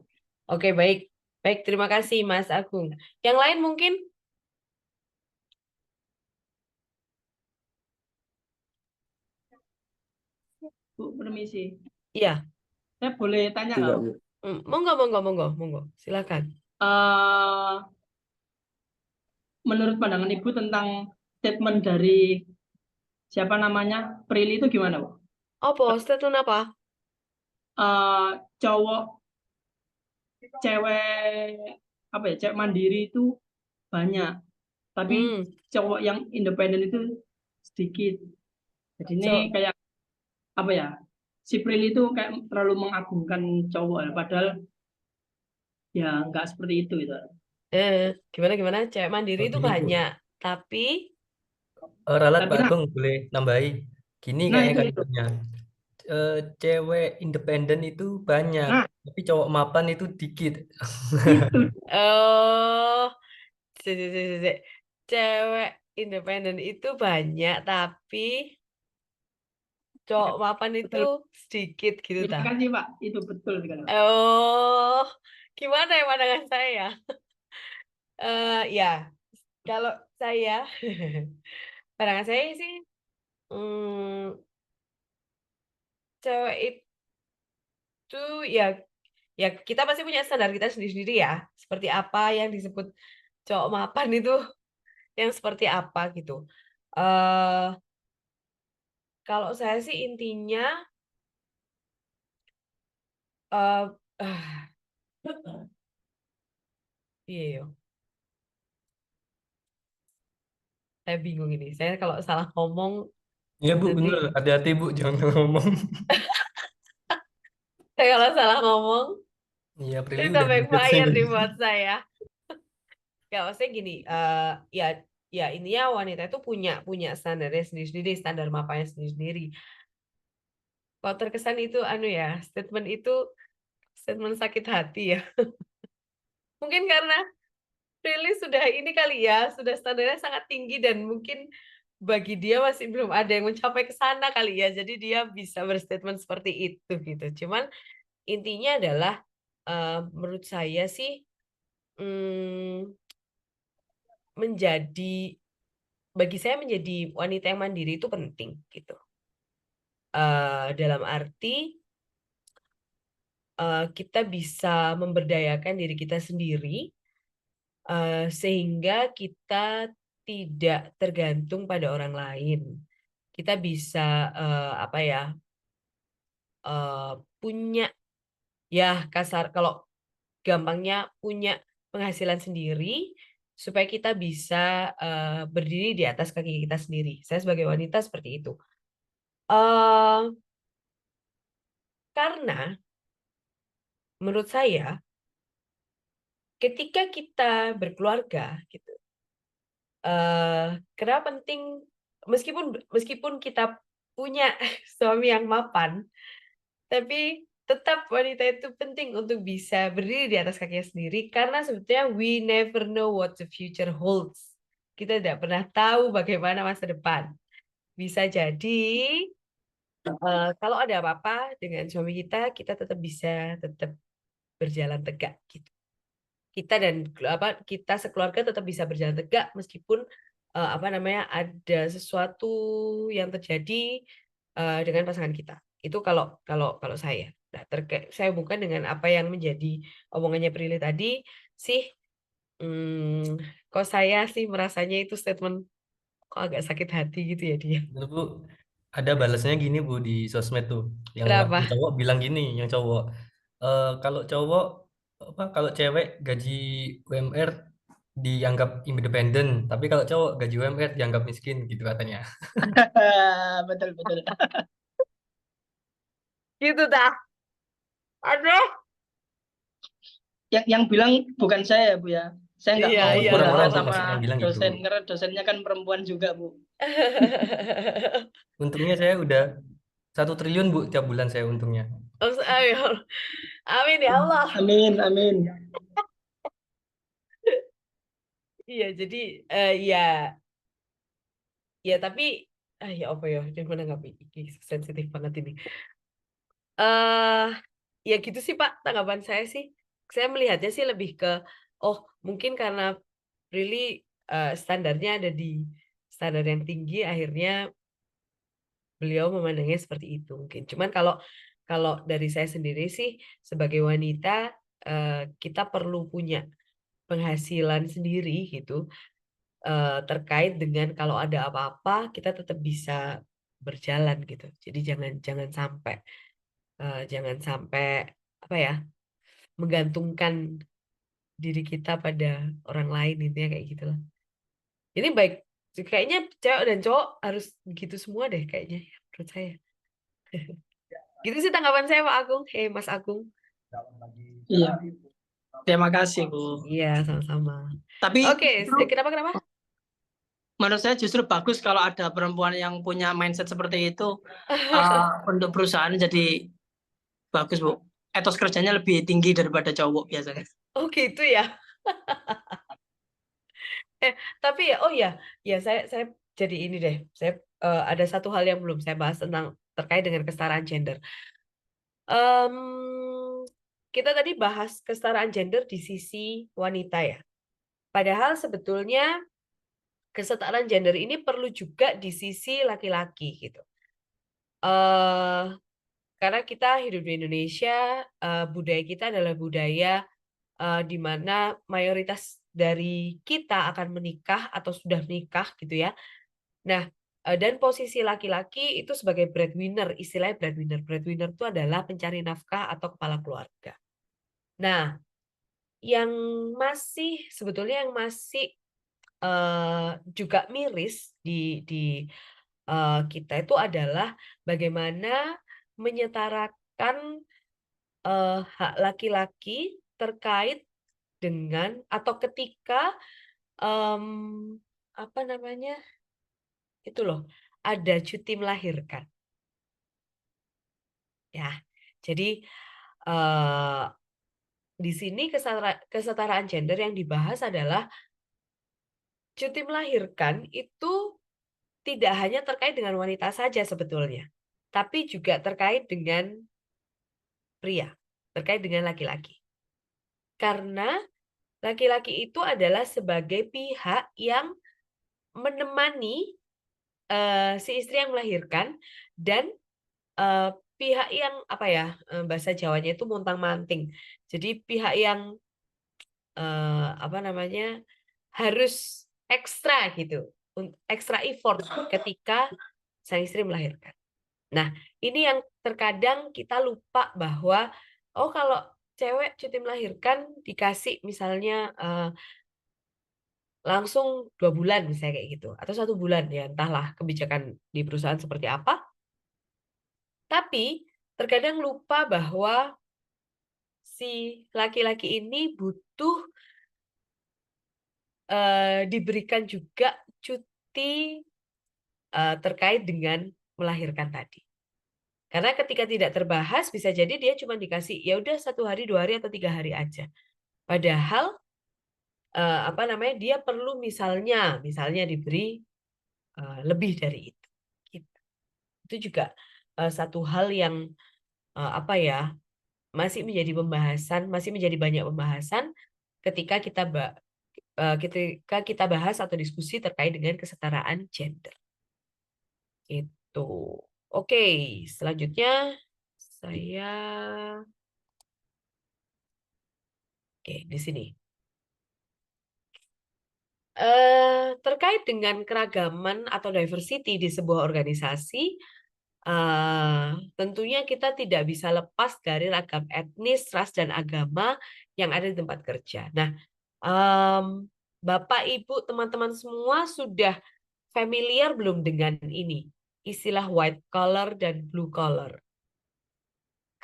baik. Baik, terima kasih Mas Agung. Yang lain mungkin? Bu, permisi. Iya. Saya boleh tanya nggak? Monggo. Silakan. eh, menurut pandangan Ibu tentang statement dari siapa namanya Prilly itu gimana, Bu? Apa? Statement apa? Cowok cewek apa ya, cewek mandiri itu banyak, tapi cowok yang independen itu sedikit. Jadi ini kayak apa ya, si Prilly itu kayak terlalu mengagungkan cowok, padahal ya nggak seperti itu gitu. Gimana cewek mandiri itu Gini Bu, banyak, tapi ralat Tapi Pak Agung boleh nambahi. Gini nah kayaknya itu kalimatnya. Cewek independen itu banyak, nah tapi cowok mapan itu dikit. itu oh, cewek independen itu banyak, tapi cowok mapan itu betul. sedikit gitu Terima ta. kasih Pak, itu betul sekali Pak. Oh, gimana ya pandangan saya? Ya, kalau saya, pandangan saya sih, cewek itu ya, ya kita pasti punya standar kita sendiri-sendiri ya. Seperti apa yang disebut cowok mapan itu, yang seperti apa gitu. eh Kalau saya sih intinya, eh iya yo, saya bingung ini. Saya kalau salah ngomong Iya Bu, nanti, bener. Hati-hati Bu, jangan ngomong. saya kalau salah ngomong Iya, Prilly itu udah dijudge backfire ini. nih buat saya. Ya maksudnya gini, ya ya intinya wanita itu punya punya standarnya sendiri-sendiri, standar mapanya sendiri-sendiri. Kalau terkesan itu statement itu statement sakit hati ya. Mungkin karena Prilly sudah ini kali ya, sudah standarnya sangat tinggi dan mungkin bagi dia masih belum ada yang mencapai ke sana kali ya. Jadi dia bisa berstatement seperti itu gitu. Cuman intinya adalah, menurut saya sih, bagi saya menjadi wanita yang mandiri itu penting gitu. Dalam arti kita bisa memberdayakan diri kita sendiri, sehingga kita tidak tergantung pada orang lain. Kita bisa punya, ya kasar kalau gampangnya, punya penghasilan sendiri supaya kita bisa berdiri di atas kaki kita sendiri. Saya sebagai wanita seperti itu. Eh, karena menurut saya ketika kita berkeluarga gitu, kenapa penting, meskipun meskipun kita punya suami yang mapan, tapi tetap wanita itu penting untuk bisa berdiri di atas kakinya sendiri, karena sebetulnya we never know what the future holds. Kita tidak pernah tahu bagaimana masa depan. Bisa jadi kalau ada apa-apa dengan suami kita, kita tetap bisa tetap berjalan tegak gitu. Kita sekeluarga tetap bisa berjalan tegak meskipun ada sesuatu yang terjadi dengan pasangan kita. Itu kalau kalau kalau saya. Nah, saya bukan dengan apa yang menjadi omongannya Prilly tadi sih. Kok saya sih merasanya itu statement kok agak sakit hati gitu ya dia. Bener, Bu, ada balasnya gini Bu di sosmed tuh. Yang Kenapa? cowok bilang gini, yang cowok. Kalau cowok, kalau cewek gaji UMR dianggap independen, tapi kalau cowok gaji UMR dianggap miskin gitu katanya. betul betul. Gitu dah. Aduh. Yang bilang bukan saya ya Bu ya. Saya nggak Iya, mau iya, nggak membela Orang-orang apa-apa. sih sama pasti yang bilang gitu. dosen, karena dosennya kan perempuan juga Bu. Untungnya saya udah 1 triliun Bu tiap bulan saya untungnya. Amin. Amin ya Allah. Amin amin. Iya, jadi ya, ya tapi ya apa ya, dia menanggapi ini sensitif banget ini. eh Ya gitu sih Pak, tanggapan saya sih. Saya melihatnya sih lebih ke, oh mungkin karena really standarnya ada di standar yang tinggi, akhirnya beliau memandangnya seperti itu mungkin. Cuman kalau kalau dari saya sendiri sih, sebagai wanita kita perlu punya penghasilan sendiri gitu, terkait dengan kalau ada apa-apa kita tetap bisa berjalan gitu. Jadi jangan sampai apa ya, menggantungkan diri kita pada orang lain, intinya kayak gitu lah. Ini baik, kayaknya cewek dan cowok harus gitu semua deh kayaknya ya, menurut saya. Gitu sih tanggapan saya Pak Agung. Mas Agung. Iya, terima kasih Bu. Iya, sama-sama. Tapi Oke, justru kenapa? menurut saya justru bagus kalau ada perempuan yang punya mindset seperti itu untuk perusahaan, jadi bagus Bu. Etos kerjanya lebih tinggi daripada cowok biasanya. Oh gitu ya. Tapi ya, oh ya saya jadi ini deh. Saya ada satu hal yang belum saya bahas tentang terkait dengan kesetaraan gender. Em, kita tadi bahas kesetaraan gender di sisi wanita ya. Padahal sebetulnya kesetaraan gender ini perlu juga di sisi laki-laki gitu. Karena kita hidup di Indonesia, budaya kita adalah budaya di mana mayoritas dari kita akan menikah atau sudah menikah gitu ya. Nah, dan posisi laki-laki itu sebagai breadwinner, istilahnya breadwinner. Breadwinner itu adalah pencari nafkah atau kepala keluarga. Nah, yang sebetulnya yang masih juga miris di kita itu adalah bagaimana menyetarakan hak laki-laki terkait dengan atau ketika apa namanya itu loh, ada cuti melahirkan ya. Jadi di sini kesetaraan gender yang dibahas adalah cuti melahirkan itu tidak hanya terkait dengan wanita saja sebetulnya, tapi juga terkait dengan pria, terkait dengan laki-laki. Karena laki-laki itu adalah sebagai pihak yang menemani si istri yang melahirkan dan pihak yang apa ya, bahasa Jawanya itu montang-manting. Jadi pihak yang apa namanya, harus ekstra gitu, ekstra effort ketika sang istri melahirkan. Nah, ini yang terkadang kita lupa bahwa kalau cewek cuti melahirkan dikasih misalnya langsung 2 bulan misalnya kayak gitu, atau 1 bulan ya, entahlah kebijakan di perusahaan seperti apa. Tapi terkadang lupa bahwa si laki-laki ini butuh diberikan juga cuti terkait dengan melahirkan tadi. Karena ketika tidak terbahas bisa jadi dia cuma dikasih ya udah 1 hari, 2 hari atau 3 hari aja. Padahal apa namanya, dia perlu misalnya diberi lebih dari itu. Gitu. Itu juga satu hal yang apa ya, masih menjadi banyak pembahasan ketika kita bahas atau diskusi terkait dengan kesetaraan gender. Itu. Oke, selanjutnya saya di sini. Terkait dengan keragaman atau diversity di sebuah organisasi, tentunya kita tidak bisa lepas dari ragam etnis, ras, dan agama yang ada di tempat kerja. Nah, Bapak, Ibu, teman-teman semua sudah familiar belum dengan ini? Istilah white collar dan blue collar.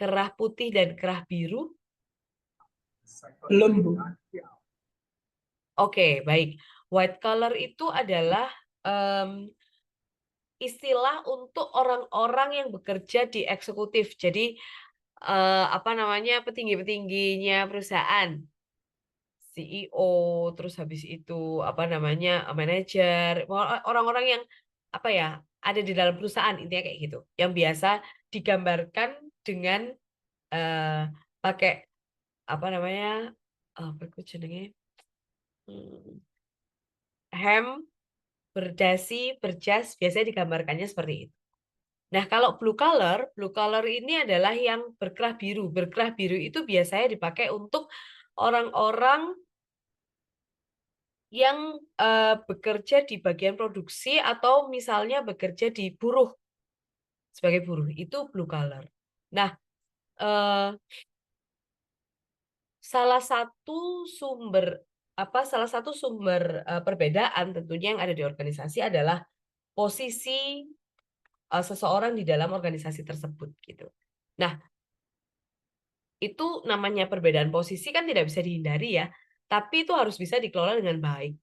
Kerah putih dan kerah biru? Belum Bu. Oke, baik. White collar itu adalah istilah untuk orang-orang yang bekerja di eksekutif. Jadi apa namanya, petinggi-petingginya perusahaan, CEO, terus habis itu apa namanya, manajer, orang-orang yang apa ya, ada di dalam perusahaan, intinya kayak gitu. Yang biasa digambarkan dengan pakai apa namanya, apa itu jenenge, hem, berdasi, berjas, biasanya digambarkannya seperti itu. Nah, kalau blue collar ini adalah yang berkerah biru. Berkerah biru itu biasanya dipakai untuk orang-orang yang bekerja di bagian produksi atau misalnya bekerja di buruh sebagai buruh, itu blue collar. Nah, salah satu sumber perbedaan tentunya yang ada di organisasi adalah posisi seseorang di dalam organisasi tersebut gitu. Nah, itu namanya perbedaan posisi kan tidak bisa dihindari ya, tapi itu harus bisa dikelola dengan baik.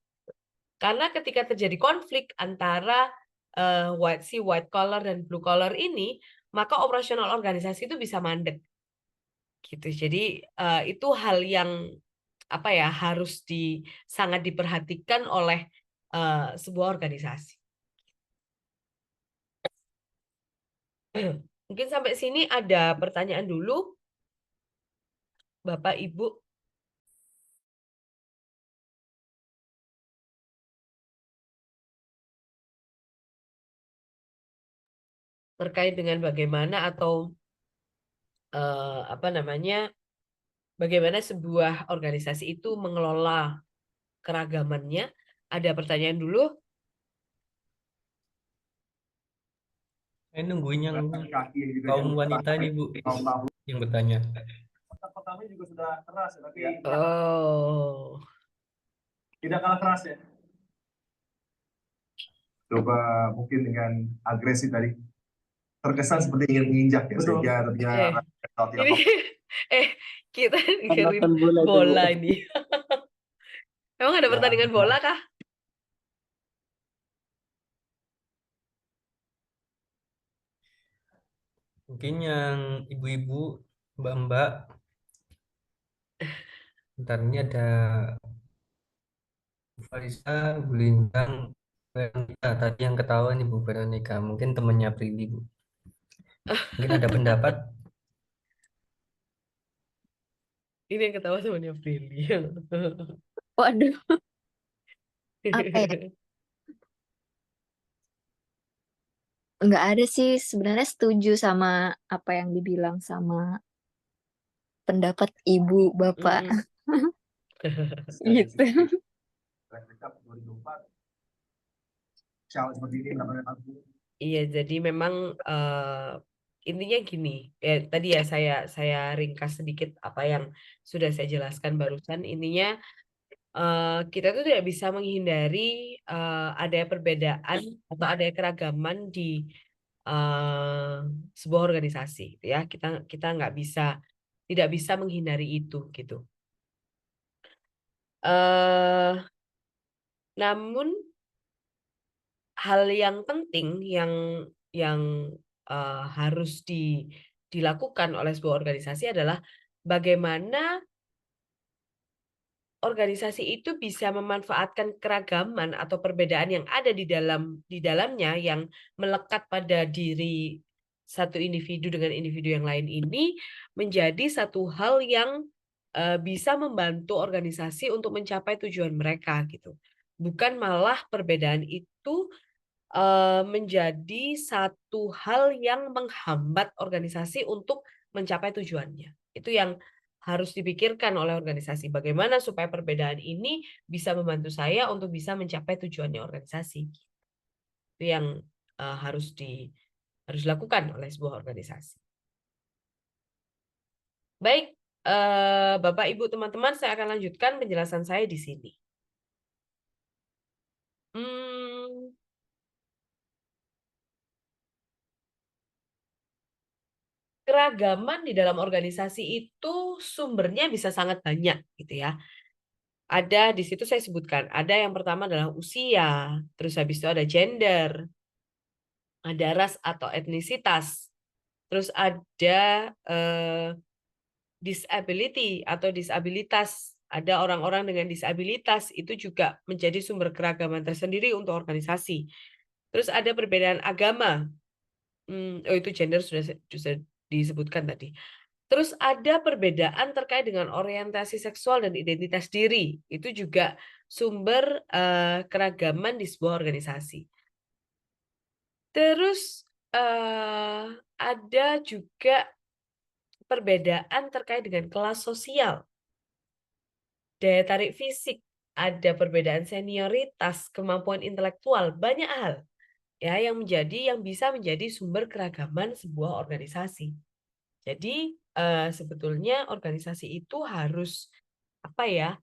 Karena ketika terjadi konflik antara white collar dan blue collar ini, maka operasional organisasi itu bisa mandek gitu. Jadi itu hal yang harus sangat diperhatikan oleh sebuah organisasi. Mungkin sampai sini ada pertanyaan dulu, Bapak Ibu. Terkait dengan bagaimana atau bagaimana sebuah organisasi itu mengelola keragamannya. Ada pertanyaan dulu? Saya nungguin yang kaum wanita nih Bu, yang bertanya. Pertama juga sudah keras, tapi Oh, tidak kalah keras ya. Coba mungkin dengan agresi tadi, terkesan seperti ingin menginjak ya, sehingga ternyata ini kita dengerin Nonton bola itu, Bu. bola ini. Emang ada pertandingan bola kah? Mungkin yang ibu-ibu, mbak-mbak. Bentar, ini ada Bu Farisa, Bu Lintang, Veronica. Tadi yang ketawa nih Bu Veronica. Mungkin temannya Prilly Bu. Mungkin ada pendapat. Ini yang ketawa temannya Prilly. Waduh, apa ya? Nggak ada sih, sebenarnya setuju sama apa yang dibilang sama pendapat ibu bapak. Gitu. Iya, jadi memang intinya gini, tadi ya saya ringkas sedikit apa yang sudah saya jelaskan barusan. Intinya kita tuh tidak bisa menghindari ada perbedaan atau ada keragaman di sebuah organisasi, gitu ya. Kita tidak bisa menghindari itu, gitu. Namun hal yang penting yang harus dilakukan oleh sebuah organisasi adalah bagaimana organisasi itu bisa memanfaatkan keragaman atau perbedaan yang ada di dalamnya yang melekat pada diri satu individu dengan individu yang lain ini menjadi satu hal yang bisa membantu organisasi untuk mencapai tujuan mereka gitu. Bukan malah perbedaan itu menjadi satu hal yang menghambat organisasi untuk mencapai tujuannya. Itu yang harus dipikirkan oleh organisasi. Bagaimana supaya perbedaan ini bisa membantu saya untuk bisa mencapai tujuannya organisasi. Itu yang harus dilakukan oleh sebuah organisasi. Baik, Bapak, Ibu, teman-teman, saya akan lanjutkan penjelasan saya di sini. Keragaman di dalam organisasi itu sumbernya bisa sangat banyak gitu ya. Ada di situ saya sebutkan, ada yang pertama adalah usia, terus habis itu ada gender, ada ras atau etnisitas, terus ada disability atau disabilitas, ada orang-orang dengan disabilitas, itu juga menjadi sumber keragaman tersendiri untuk organisasi. Terus ada perbedaan agama, itu gender sudah disebutkan tadi. Terus ada perbedaan terkait dengan orientasi seksual dan identitas diri. Itu juga sumber keragaman di sebuah organisasi. Terus ada juga perbedaan terkait dengan kelas sosial, daya tarik fisik, ada perbedaan senioritas, kemampuan intelektual, banyak hal ya yang bisa menjadi sumber keragaman sebuah organisasi. Jadi sebetulnya organisasi itu harus apa ya,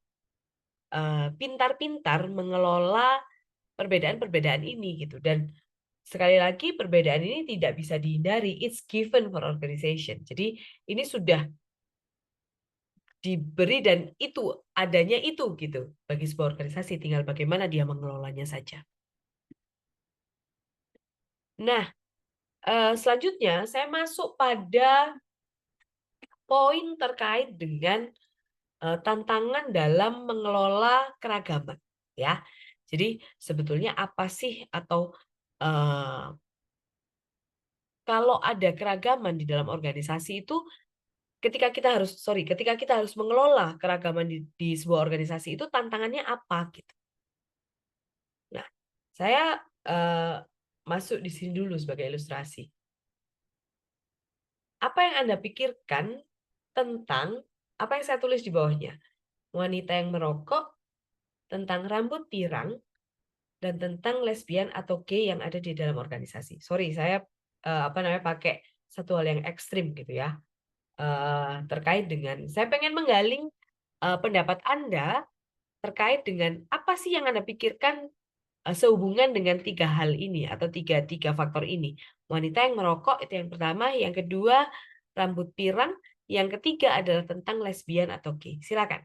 pintar-pintar mengelola perbedaan-perbedaan ini gitu. Dan sekali lagi perbedaan ini tidak bisa dihindari, it's given for organization. Jadi ini sudah diberi dan itu adanya itu gitu bagi sebuah organisasi, tinggal bagaimana dia mengelolanya saja. Nah, selanjutnya saya masuk pada poin terkait dengan tantangan dalam mengelola keragaman, ya. Jadi sebetulnya apa sih atau kalau ada keragaman di dalam organisasi itu, ketika kita harus mengelola keragaman di sebuah organisasi itu tantangannya apa gitu. Nah, saya masuk di sini dulu sebagai ilustrasi. Apa yang Anda pikirkan tentang apa yang saya tulis di bawahnya? Wanita yang merokok, tentang rambut pirang, dan tentang lesbian atau gay yang ada di dalam organisasi. Sorry, saya pakai satu hal yang ekstrim gitu ya. Terkait dengan saya pengen menggali pendapat Anda terkait dengan apa sih yang Anda pikirkan sehubungan dengan tiga hal ini atau tiga faktor ini. Wanita yang merokok itu yang pertama, yang kedua rambut pirang, yang ketiga adalah tentang lesbian atau gay. Silakan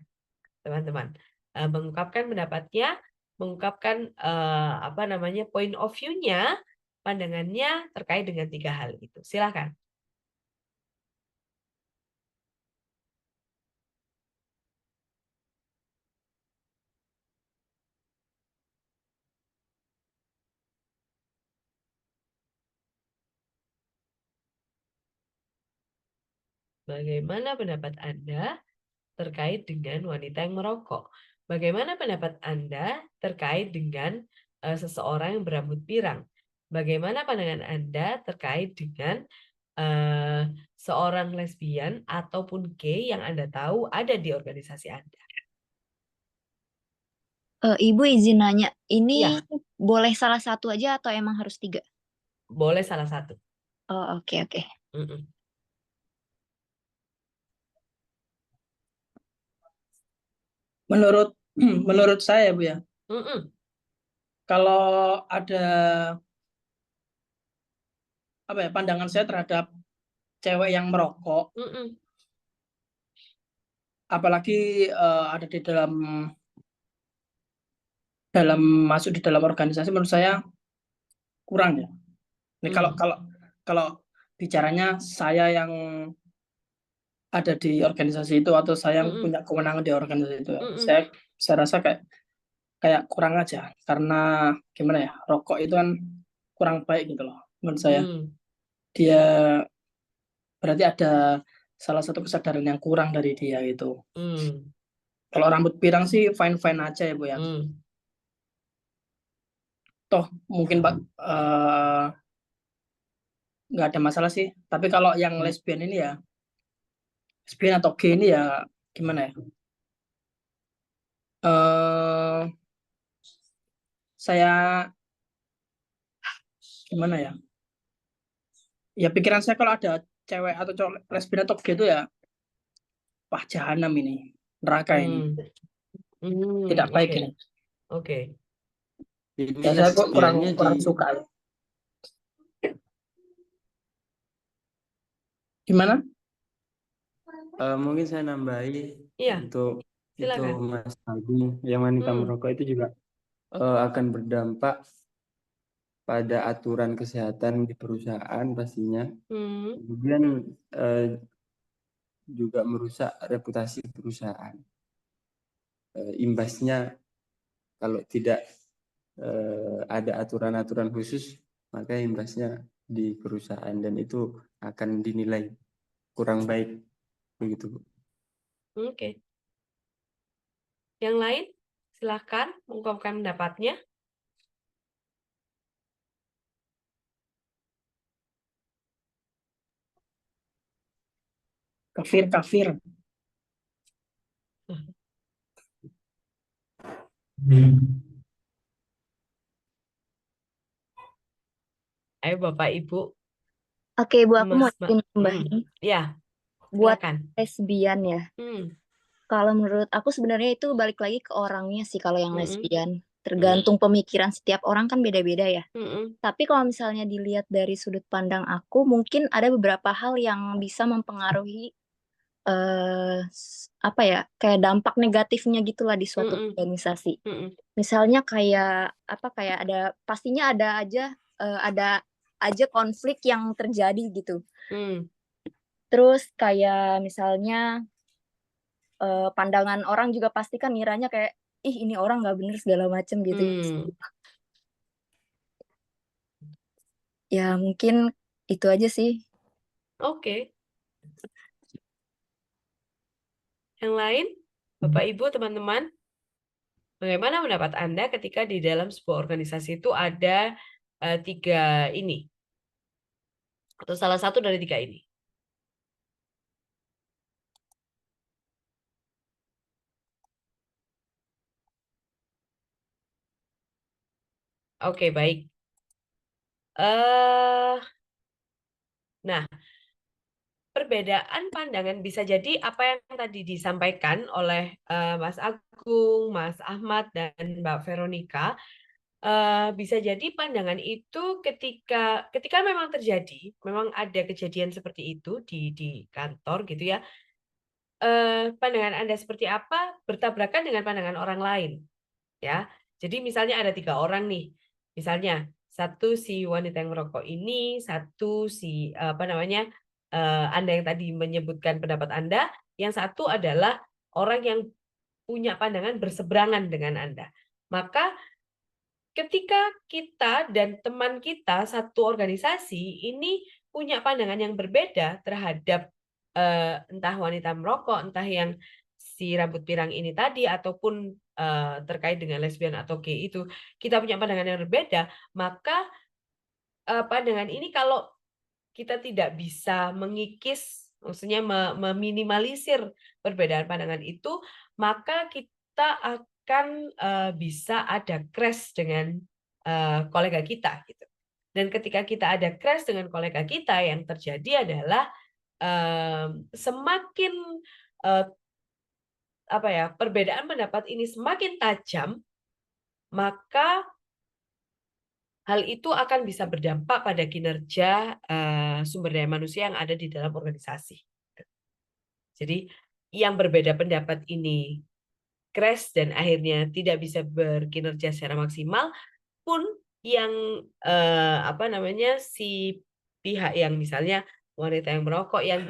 teman-teman mengungkapkan pendapatnya, mengungkapkan point of view-nya, pandangannya terkait dengan tiga hal itu. Silakan. Bagaimana pendapat Anda terkait dengan wanita yang merokok? Bagaimana pendapat Anda terkait dengan seseorang yang berambut pirang? Bagaimana pandangan Anda terkait dengan seorang lesbian ataupun gay yang Anda tahu ada di organisasi Anda? Ibu izin nanya, ini Ya, boleh salah satu aja atau emang harus 3? boleh salah satu. Oh, oke. Mm-mm. Menurut saya, Bu ya, Mm-mm. kalau ada pandangan saya terhadap cewek yang merokok, Mm-mm. apalagi ada di dalam masuk di dalam organisasi, menurut saya kurang ya. Ini kalau bicaranya saya yang ada di organisasi itu atau saya yang punya kewenangan di organisasi itu, saya rasa kayak kurang aja, karena gimana ya, rokok itu kan kurang baik gitu loh menurut saya. Dia berarti ada salah satu kesadaran yang kurang dari dia itu. Kalau rambut pirang sih fine fine aja ya, Bu ya. Toh mungkin Pak nggak ada masalah sih. Tapi kalau yang lesbian ini ya, lesbian atau gay ini ya gimana ya? Saya gimana ya? Ya pikiran saya kalau ada cewek atau cowok lesbian atau gay itu ya, wah jahanam ini, neraka ini. Tidak baik ini. Oke. Ini Ya saya kok kurang lesbiannya suka. Gimana? mungkin saya nambahi Iya, untuk itu silakan. Mas Agung, yang wanita merokok itu juga akan berdampak pada aturan kesehatan di perusahaan pastinya. Kemudian juga merusak reputasi perusahaan. Imbasnya kalau tidak ada aturan-aturan khusus, maka imbasnya di perusahaan dan itu akan dinilai kurang baik, begitu. Oke. Yang lain, silakan mengungkapkan pendapatnya. Kafir. Ayo Bapak Ibu, Oke, Bu, aku mau Mas, nambah nih. ya, Buat silakan. lesbian ya. Kalau menurut aku sebenarnya itu balik lagi ke orangnya sih kalau yang lesbian. Tergantung pemikiran setiap orang kan beda-beda ya. Tapi kalau misalnya dilihat dari sudut pandang aku, mungkin ada beberapa hal yang bisa mempengaruhi apa ya, kayak dampak negatifnya gitulah di suatu organisasi. Misalnya kayak apa, kayak pastinya ada aja konflik yang terjadi gitu. Terus kayak misalnya pandangan orang juga pasti kan ngiranya kayak ih ini orang nggak bener segala macem gitu. Ya mungkin itu aja sih. Oke. Yang lain, Bapak Ibu, teman-teman, bagaimana pendapat Anda ketika di dalam sebuah organisasi itu ada 3 ini atau salah satu dari 3 ini? Oke, baik. Nah, perbedaan pandangan bisa jadi apa yang tadi disampaikan oleh Mas Agung, Mas Ahmad, dan Mbak Veronica. Bisa jadi pandangan itu ketika memang terjadi, memang ada kejadian seperti itu di kantor gitu ya. Pandangan Anda seperti apa bertabrakan dengan pandangan orang lain, ya. Jadi misalnya ada 3 orang nih, misalnya satu si wanita yang merokok ini, satu si apa namanya Anda yang tadi menyebutkan pendapat Anda, yang satu adalah orang yang punya pandangan berseberangan dengan Anda. Maka ketika kita dan teman kita satu organisasi ini punya pandangan yang berbeda terhadap entah wanita merokok, entah yang si rambut pirang ini tadi, ataupun terkait dengan lesbian atau gay itu, kita punya pandangan yang berbeda, maka pandangan ini kalau kita tidak bisa mengikis, maksudnya meminimalisir perbedaan pandangan itu, maka kita akan bisa ada crash dengan kolega kita gitu. Dan ketika kita ada crash dengan kolega kita, yang terjadi adalah semakin apa ya, perbedaan pendapat ini semakin tajam, maka hal itu akan bisa berdampak pada kinerja sumber daya manusia yang ada di dalam organisasi. Jadi yang berbeda pendapat ini crash dan akhirnya tidak bisa berkinerja secara maksimal, pun yang apa namanya si pihak yang misalnya wanita yang merokok yang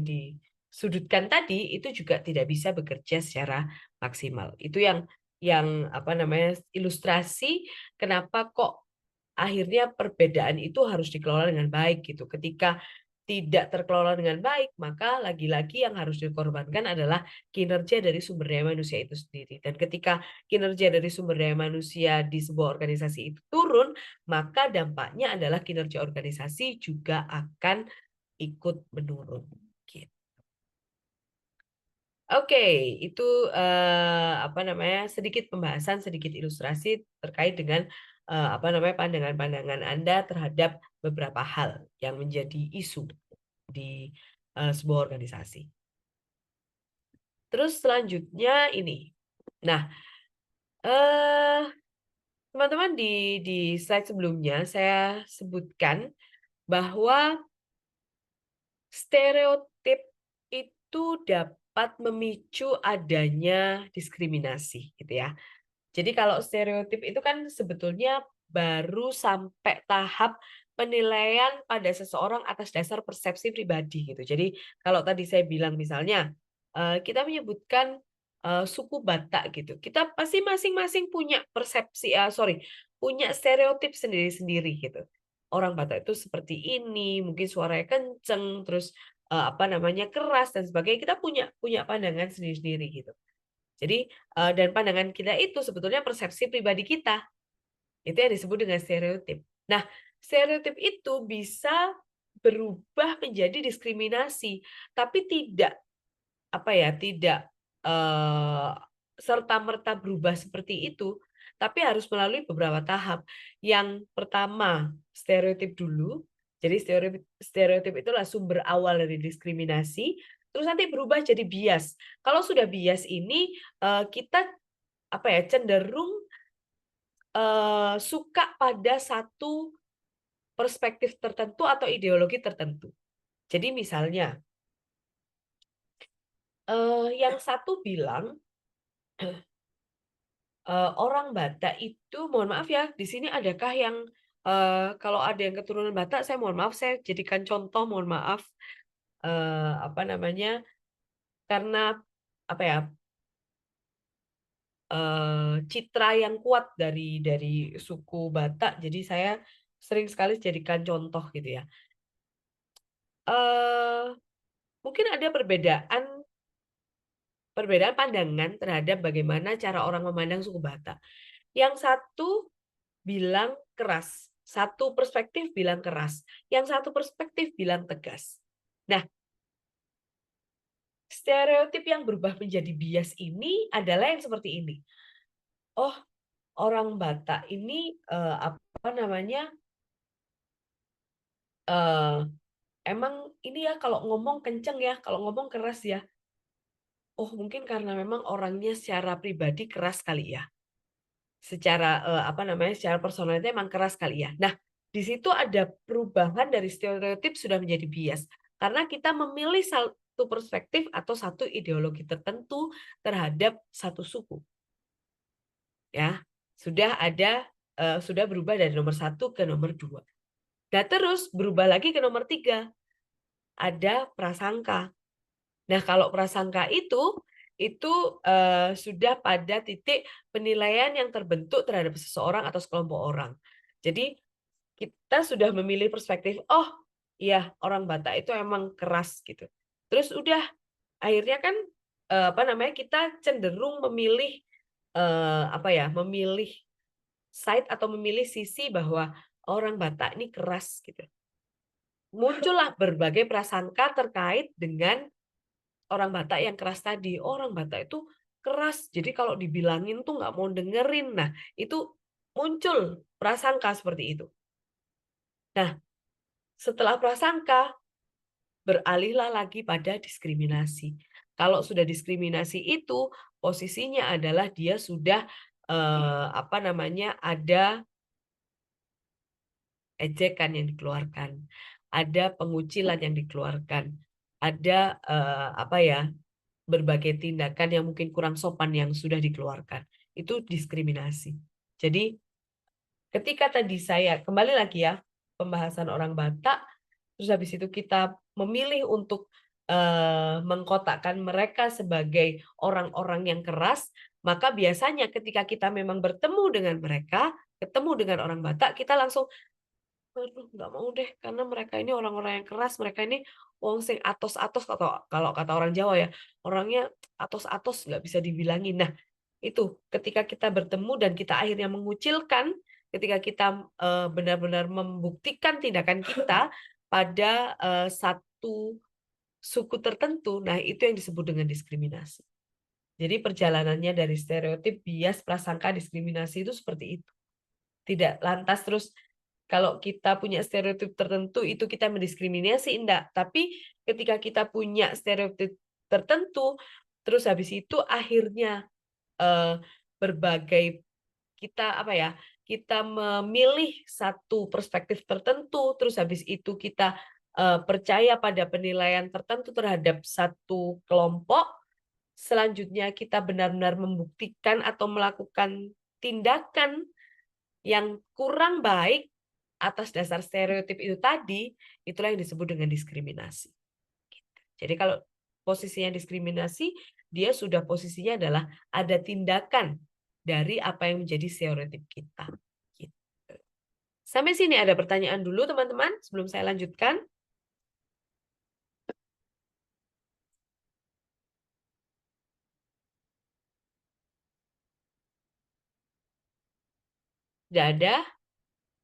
disudutkan tadi itu juga tidak bisa bekerja secara maksimal. Itu yang apa namanya ilustrasi kenapa kok akhirnya perbedaan itu harus dikelola dengan baik gitu. Ketika tidak terkelola dengan baik, maka lagi-lagi yang harus dikorbankan adalah kinerja dari sumber daya manusia itu sendiri. Dan ketika kinerja dari sumber daya manusia di sebuah organisasi itu turun, maka dampaknya adalah kinerja organisasi juga akan ikut menurun. Gitu. Oke, itu apa namanya sedikit pembahasan, sedikit ilustrasi terkait dengan apa namanya pandangan-pandangan Anda terhadap beberapa hal yang menjadi isu di sebuah organisasi. Terus selanjutnya ini. Nah, teman-teman di slide sebelumnya saya sebutkan bahwa stereotip itu dapat memicu adanya diskriminasi, gitu ya. Jadi kalau stereotip itu kan sebetulnya baru sampai tahap penilaian pada seseorang atas dasar persepsi pribadi gitu. Jadi kalau tadi saya bilang misalnya kita menyebutkan suku Batak gitu, kita pasti masing-masing punya persepsi, punya stereotip sendiri-sendiri gitu. Orang Batak itu seperti ini, mungkin suaranya kenceng, terus apa namanya keras dan sebagainya. Kita punya pandangan sendiri-sendiri gitu. Jadi dan pandangan kita itu sebetulnya persepsi pribadi kita. Itu yang disebut dengan stereotip. Nah, stereotip itu bisa berubah menjadi diskriminasi, tapi tidak serta-merta berubah seperti itu, tapi harus melalui beberapa tahap. Yang pertama, stereotip dulu. Jadi stereotip itulah sumber awal dari diskriminasi, terus nanti berubah jadi bias. Kalau sudah bias ini kita cenderung suka pada satu perspektif tertentu atau ideologi tertentu. Jadi misalnya yang satu bilang orang Batak itu, mohon maaf ya, di sini adakah yang kalau ada yang keturunan Batak, saya mohon maaf, saya jadikan contoh, mohon maaf, karena citra yang kuat dari suku Batak, jadi saya sering sekali jadikan contoh gitu ya. Mungkin ada perbedaan pandangan terhadap bagaimana cara orang memandang suku Batak. Yang satu bilang keras, satu perspektif bilang keras, yang satu perspektif bilang tegas. Nah, stereotip yang berubah menjadi bias ini adalah yang seperti ini. Oh, orang Batak ini emang ini ya kalau ngomong kenceng ya, kalau ngomong keras ya. Oh, mungkin karena memang orangnya secara pribadi keras kali ya. Secara secara personality emang keras kali ya. Nah, di situ ada perubahan dari stereotip sudah menjadi bias. Karena kita memilih satu perspektif atau satu ideologi tertentu terhadap satu suku. Ya, sudah berubah dari nomor 1 ke nomor 2. Nah, terus berubah lagi ke nomor 3. Ada prasangka. Nah, kalau prasangka itu sudah pada titik penilaian yang terbentuk terhadap seseorang atau sekelompok orang. Jadi kita sudah memilih perspektif, oh iya orang Batak itu emang keras gitu. Terus udah akhirnya kan kita cenderung memilih memilih side atau memilih sisi bahwa orang Batak ini keras gitu. Muncullah berbagai prasangka terkait dengan orang Batak yang keras tadi. Orang Batak itu keras, jadi kalau dibilangin tuh nggak mau dengerin. Nah, itu muncul prasangka seperti itu. Nah, setelah prasangka, beralihlah lagi pada diskriminasi. Kalau sudah diskriminasi itu, posisinya adalah dia sudah ada ejekan yang dikeluarkan, ada pengucilan yang dikeluarkan, ada berbagai tindakan yang mungkin kurang sopan yang sudah dikeluarkan. Itu diskriminasi. Jadi ketika tadi saya kembali lagi ya pembahasan orang Batak, terus habis itu kita memilih untuk mengkotakkan mereka sebagai orang-orang yang keras, maka biasanya ketika kita memang bertemu dengan mereka, ketemu dengan orang Batak, kita langsung aduh, nggak mau deh, karena mereka ini orang-orang yang keras, mereka ini wong sing atos-atos, kalau kata orang Jawa ya, orangnya atos-atos, nggak bisa dibilangin. Nah, itu ketika kita bertemu dan kita akhirnya mengucilkan, ketika kita benar-benar membuktikan tindakan kita pada satu suku tertentu, nah itu yang disebut dengan diskriminasi. Jadi perjalanannya dari stereotip, bias, prasangka, diskriminasi itu seperti itu. Tidak lantas terus kalau kita punya stereotip tertentu itu kita mendiskriminasi, enggak. Tapi ketika kita punya stereotip tertentu, terus habis itu akhirnya berbagai kita memilih satu perspektif tertentu, terus habis itu kita percaya pada penilaian tertentu terhadap satu kelompok, selanjutnya kita benar-benar membuktikan atau melakukan tindakan yang kurang baik atas dasar stereotip itu tadi, itulah yang disebut dengan diskriminasi. Jadi kalau posisinya diskriminasi, dia sudah posisinya adalah ada tindakan dari apa yang menjadi stereotip kita. Gitu. Sampai sini ada pertanyaan dulu teman-teman sebelum saya lanjutkan. Tidak ada?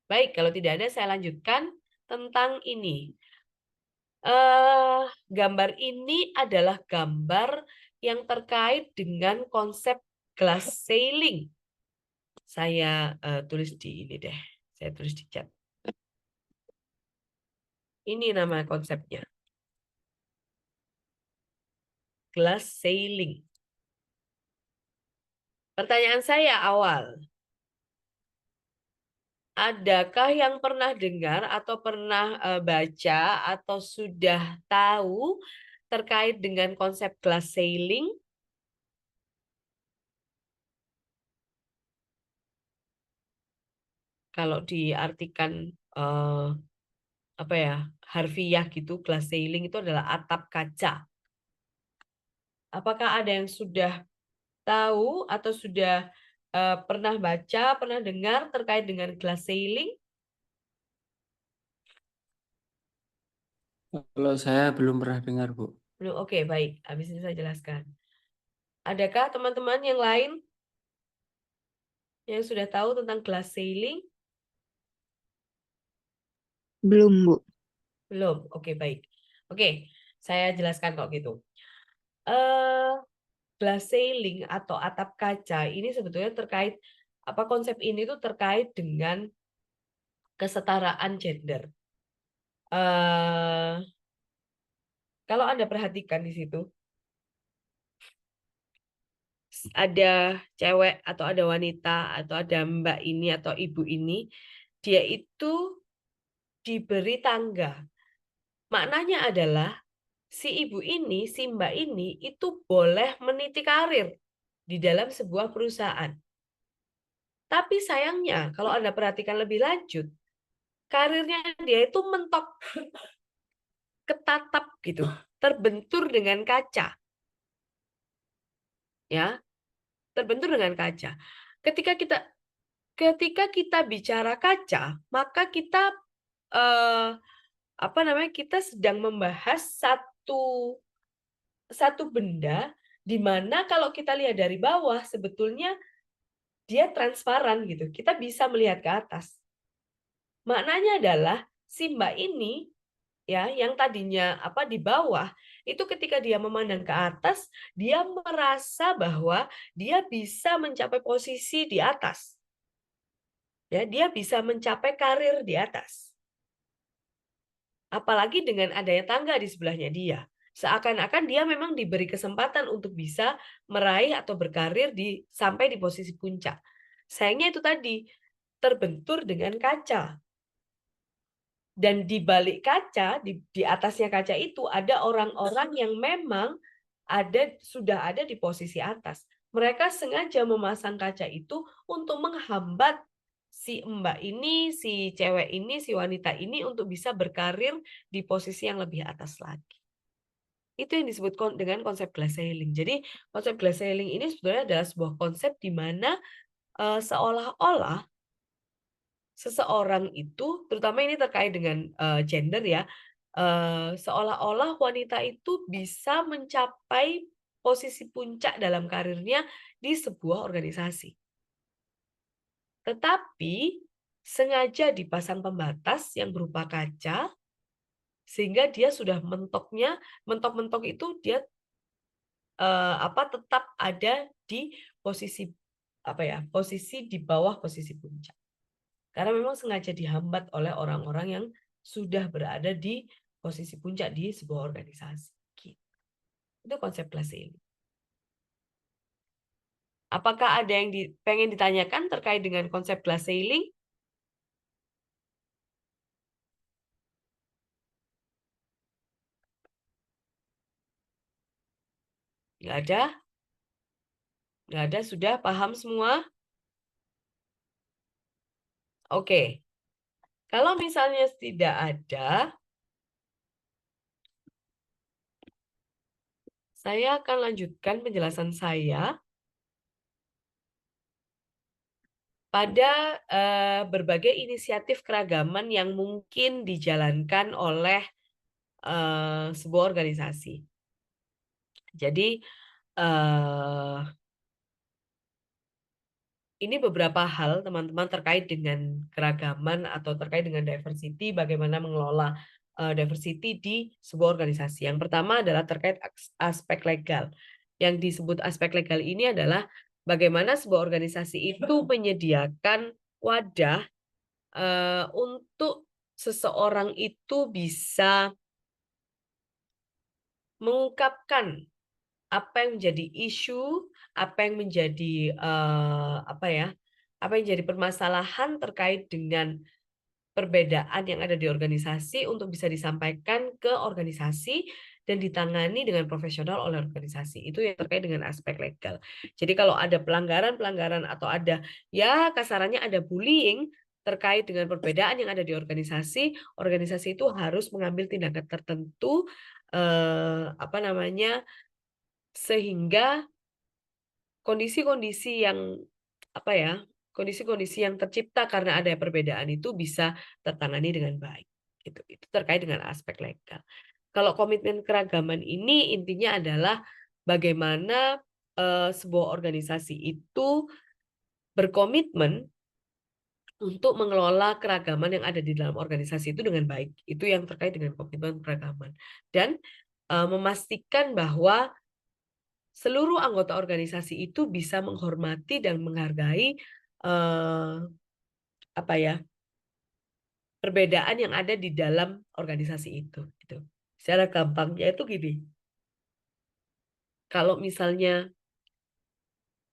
Baik, kalau tidak ada saya lanjutkan tentang ini. Gambar ini adalah gambar yang terkait dengan konsep glass ceiling. Saya tulis di ini deh. Saya tulis di chat. Ini nama konsepnya. Glass ceiling. Pertanyaan saya awal. Adakah yang pernah dengar atau pernah baca atau sudah tahu terkait dengan konsep glass ceiling? Kalau diartikan apa ya, harfiah gitu, glass ceiling itu adalah atap kaca. Apakah ada yang sudah tahu atau sudah pernah baca, pernah dengar terkait dengan glass ceiling? Kalau saya belum pernah dengar, Bu. Belum. Oke, baik. Habis ini saya jelaskan. Adakah teman-teman yang lain yang sudah tahu tentang glass ceiling? Belum, Bu. Belum. Oke, baik. Oke, saya jelaskan kok gitu. Eh, glass ceiling atau atap kaca ini sebetulnya terkait apa, konsep ini tuh terkait dengan kesetaraan gender. Kalau Anda perhatikan di situ, ada cewek atau ada wanita atau ada mbak ini atau ibu ini, dia itu diberi tangga. Maknanya adalah si ibu ini, si mbak ini itu boleh meniti karir di dalam sebuah perusahaan. Tapi sayangnya kalau Anda perhatikan lebih lanjut, karirnya dia itu mentok, ketatap gitu, terbentur dengan kaca. Ya, terbentur dengan kaca. Ketika kita bicara kaca, maka kita kita sedang membahas satu benda di mana kalau kita lihat dari bawah sebetulnya dia transparan gitu. Kita bisa melihat ke atas. Maknanya adalah si mbak ini ya yang tadinya di bawah itu ketika dia memandang ke atas, dia merasa bahwa dia bisa mencapai posisi di atas. Ya, dia bisa mencapai karir di atas. Apalagi dengan adanya tangga di sebelahnya dia. Seakan-akan dia memang diberi kesempatan untuk bisa meraih atau berkarir sampai di posisi puncak. Sayangnya itu tadi, terbentur dengan kaca. Dan di balik kaca, di atasnya kaca itu ada orang-orang yang memang sudah ada di posisi atas. Mereka sengaja memasang kaca itu untuk menghambat si mbak ini, si cewek ini, si wanita ini untuk bisa berkarir di posisi yang lebih atas lagi. Itu yang disebut dengan konsep glass ceiling. Jadi konsep glass ceiling ini sebenarnya adalah sebuah konsep di mana seolah-olah seseorang itu, terutama ini terkait dengan gender ya, seolah-olah wanita itu bisa mencapai posisi puncak dalam karirnya di sebuah organisasi. Tetapi sengaja dipasang pembatas yang berupa kaca, sehingga dia sudah mentok-mentok itu dia tetap ada di posisi posisi di bawah posisi puncak. Karena memang sengaja dihambat oleh orang-orang yang sudah berada di posisi puncak di sebuah organisasi. Itu konsep glass ceiling. Apakah ada yang pengen ditanyakan terkait dengan konsep glass ceiling? Nggak ada? Nggak ada, sudah paham semua? Oke. Kalau misalnya tidak ada, saya akan lanjutkan penjelasan saya pada berbagai inisiatif keragaman yang mungkin dijalankan oleh sebuah organisasi. Jadi ini beberapa hal teman-teman terkait dengan keragaman atau terkait dengan diversity, bagaimana mengelola diversity di sebuah organisasi. Yang pertama adalah terkait aspek legal. Yang disebut aspek legal ini adalah bagaimana sebuah organisasi itu menyediakan wadah untuk seseorang itu bisa mengungkapkan apa yang menjadi isu, apa yang menjadi apa yang jadi permasalahan terkait dengan perbedaan yang ada di organisasi untuk bisa disampaikan ke organisasi dan ditangani dengan profesional oleh organisasi. Itu yang terkait dengan aspek legal. Jadi kalau ada pelanggaran-pelanggaran atau ada ya kasarannya ada bullying terkait dengan perbedaan yang ada di organisasi itu harus mengambil tindakan tertentu sehingga kondisi-kondisi yang kondisi-kondisi yang tercipta karena ada perbedaan itu bisa tertangani dengan baik. Itu terkait dengan aspek legal. Kalau komitmen keragaman ini intinya adalah bagaimana sebuah organisasi itu berkomitmen untuk mengelola keragaman yang ada di dalam organisasi itu dengan baik. Itu yang terkait dengan komitmen keragaman. Dan memastikan bahwa seluruh anggota organisasi itu bisa menghormati dan menghargai perbedaan yang ada di dalam organisasi itu. Gitu. Secara gampangnya itu gini. Kalau misalnya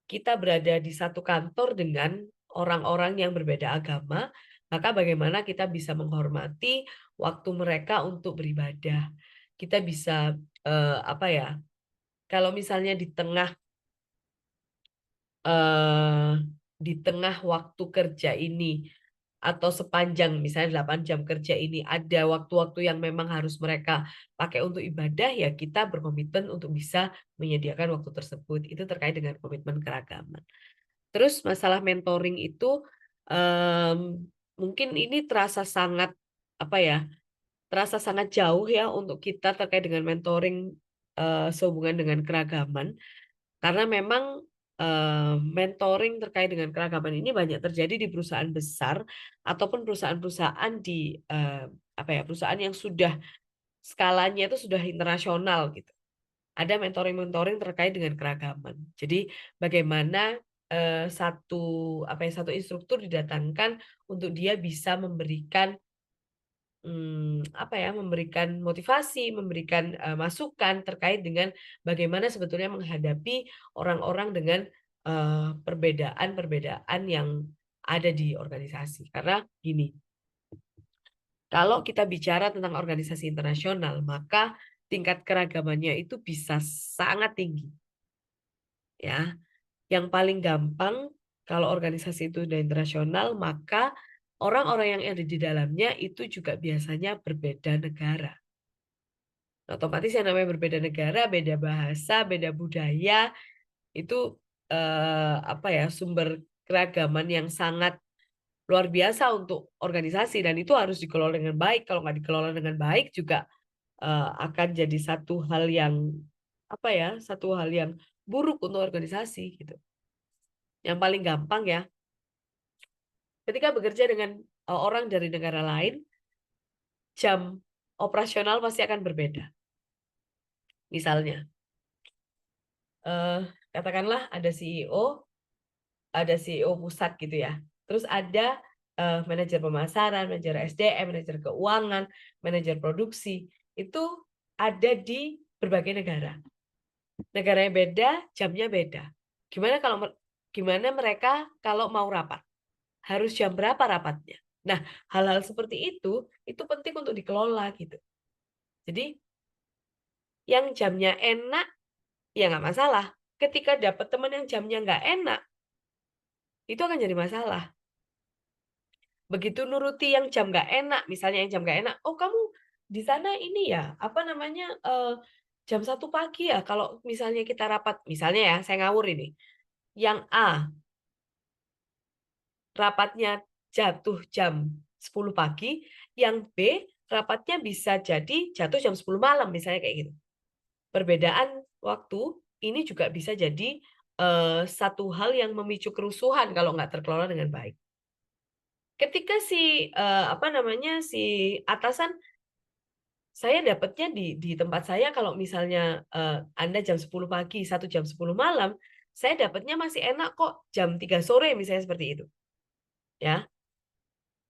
kita berada di satu kantor dengan orang-orang yang berbeda agama, maka bagaimana kita bisa menghormati waktu mereka untuk beribadah. Kita bisa kalau misalnya di tengah waktu kerja ini atau sepanjang misalnya 8 jam kerja ini ada waktu-waktu yang memang harus mereka pakai untuk ibadah, ya kita berkomitmen untuk bisa menyediakan waktu tersebut. Itu terkait dengan komitmen keragaman. Terus masalah mentoring itu mungkin ini terasa sangat jauh ya untuk kita terkait dengan mentoring sehubungan dengan keragaman, karena memang mentoring terkait dengan keragaman ini banyak terjadi di perusahaan besar ataupun perusahaan-perusahaan di perusahaan yang sudah skalanya itu sudah internasional gitu. Ada mentoring-mentoring terkait dengan keragaman. Jadi bagaimana satu instruktur didatangkan untuk dia bisa memberikan memberikan motivasi, memberikan masukan terkait dengan bagaimana sebetulnya menghadapi orang-orang dengan perbedaan-perbedaan yang ada di organisasi. Karena gini, kalau kita bicara tentang organisasi internasional, maka tingkat keragamannya itu bisa sangat tinggi. Ya, yang paling gampang kalau organisasi itu sudah internasional, maka orang-orang yang ada di dalamnya itu juga biasanya berbeda negara. Otomatis yang namanya berbeda negara, beda bahasa, beda budaya, itu sumber keragaman yang sangat luar biasa untuk organisasi, dan itu harus dikelola dengan baik. Kalau nggak dikelola dengan baik juga akan jadi satu hal yang buruk untuk organisasi gitu. Yang paling gampang ya, ketika bekerja dengan orang dari negara lain, jam operasional pasti akan berbeda. Misalnya, katakanlah ada CEO pusat gitu ya. Terus ada manajer pemasaran, manajer SDM, manajer keuangan, manajer produksi. Itu ada di berbagai negara. Negaranya beda, jamnya beda. Gimana mereka kalau mau rapat? Harus jam berapa rapatnya? Nah, hal-hal seperti itu penting untuk dikelola gitu. Jadi, yang jamnya enak, ya nggak masalah. Ketika dapat teman yang jamnya nggak enak, itu akan jadi masalah. Begitu nuruti yang jam nggak enak, misalnya yang jam nggak enak, oh kamu di sana ini ya, jam 1 pagi ya, kalau misalnya kita rapat, misalnya ya, saya ngawur ini, yang A, rapatnya jatuh jam 10 pagi, yang B, rapatnya bisa jadi jatuh jam 10 malam, misalnya kayak gitu. Perbedaan waktu ini juga bisa jadi satu hal yang memicu kerusuhan kalau nggak terkelola dengan baik. Ketika si atasan, saya dapatnya di tempat saya kalau misalnya Anda jam 10 pagi, 1 jam 10 malam, saya dapatnya masih enak kok jam 3 sore misalnya seperti itu. Ya.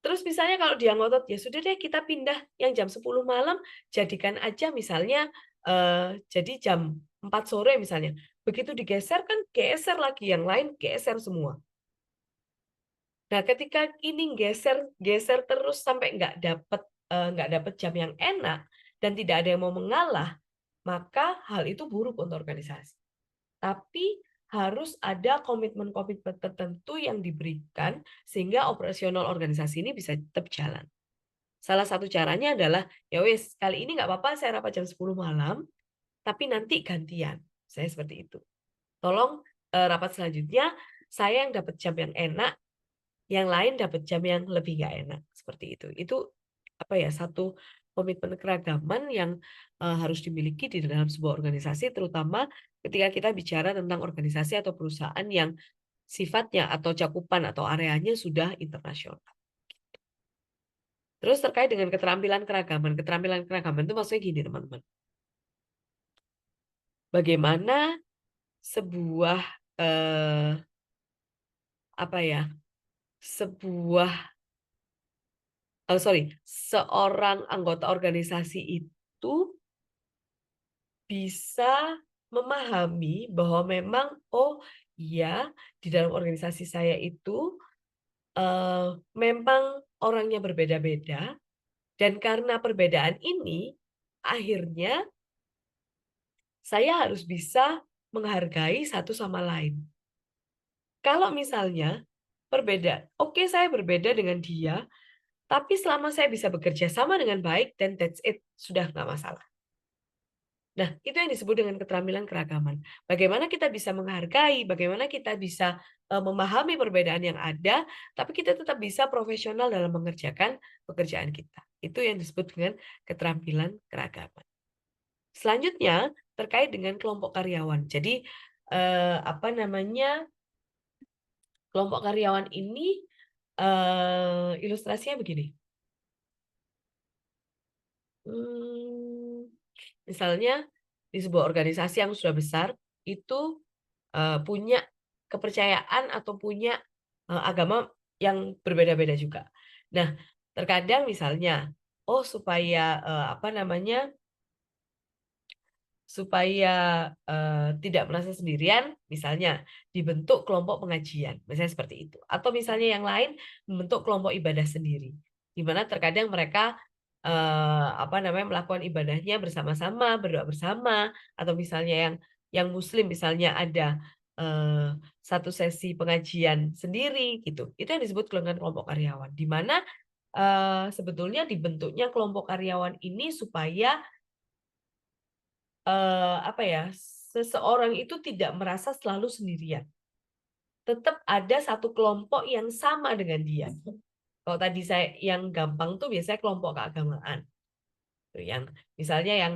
Terus misalnya kalau dia ngotot, ya sudah deh kita pindah yang jam 10 malam, jadikan aja misalnya jadi jam 4 sore misalnya. Begitu digeser kan geser lagi, yang lain geser semua. Nah, ketika ini geser terus sampai nggak dapat jam yang enak dan tidak ada yang mau mengalah, maka hal itu buruk untuk organisasi. Tapi harus ada komitmen-komitmen tertentu yang diberikan sehingga operasional organisasi ini bisa tetap jalan. Salah satu caranya adalah, ya wes, kali ini nggak apa-apa saya rapat jam 10 malam, tapi nanti gantian. Saya seperti itu. Tolong rapat selanjutnya, saya yang dapat jam yang enak, yang lain dapat jam yang lebih nggak enak. Seperti itu. Itu satu komitmen keragaman yang harus dimiliki di dalam sebuah organisasi, terutama ketika kita bicara tentang organisasi atau perusahaan yang sifatnya atau cakupan atau areanya sudah internasional. Terus terkait dengan keterampilan keragaman itu maksudnya gini teman-teman. Bagaimana sebuah seorang anggota organisasi itu bisa memahami bahwa memang iya di dalam organisasi saya itu memang orangnya berbeda-beda, dan karena perbedaan ini akhirnya saya harus bisa menghargai satu sama lain. Kalau misalnya saya berbeda dengan dia, tapi selama saya bisa bekerja sama dengan baik, dan that's it, sudah nggak masalah. Nah, itu yang disebut dengan keterampilan keragaman. Bagaimana kita bisa menghargai, bagaimana kita bisa memahami perbedaan yang ada, tapi kita tetap bisa profesional dalam mengerjakan pekerjaan kita. Itu yang disebut dengan keterampilan keragaman. Selanjutnya, terkait dengan kelompok karyawan. Jadi, kelompok karyawan ini ilustrasinya begini. Misalnya di sebuah organisasi yang sudah besar itu punya kepercayaan atau punya agama yang berbeda-beda juga. Nah, terkadang misalnya supaya tidak merasa sendirian, misalnya dibentuk kelompok pengajian, misalnya seperti itu. Atau misalnya yang lain membentuk kelompok ibadah sendiri, di mana terkadang mereka melakukan ibadahnya bersama-sama, berdoa bersama, atau misalnya yang Muslim misalnya ada satu sesi pengajian sendiri gitu. Itu yang disebut kelompok karyawan, di mana sebetulnya dibentuknya kelompok karyawan ini supaya seseorang itu tidak merasa selalu sendirian. Tetap ada satu kelompok yang sama dengan dia. Kalau tadi saya yang gampang tuh biasanya kelompok keagamaan. Yang misalnya yang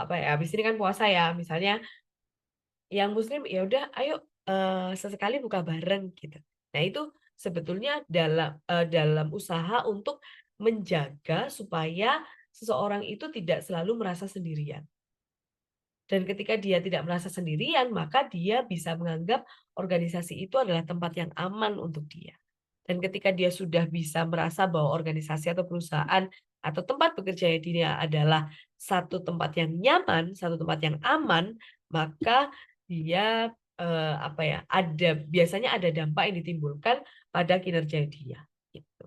habis ini kan puasa ya, misalnya yang Muslim ya udah ayo sesekali buka bareng gitu. Nah, itu sebetulnya dalam usaha untuk menjaga supaya seseorang itu tidak selalu merasa sendirian. Dan ketika dia tidak merasa sendirian, maka dia bisa menganggap organisasi itu adalah tempat yang aman untuk dia. Dan ketika dia sudah bisa merasa bahwa organisasi atau perusahaan atau tempat bekerja dia adalah satu tempat yang nyaman, satu tempat yang aman, maka dia biasanya ada dampak yang ditimbulkan pada kinerja dia. Gitu.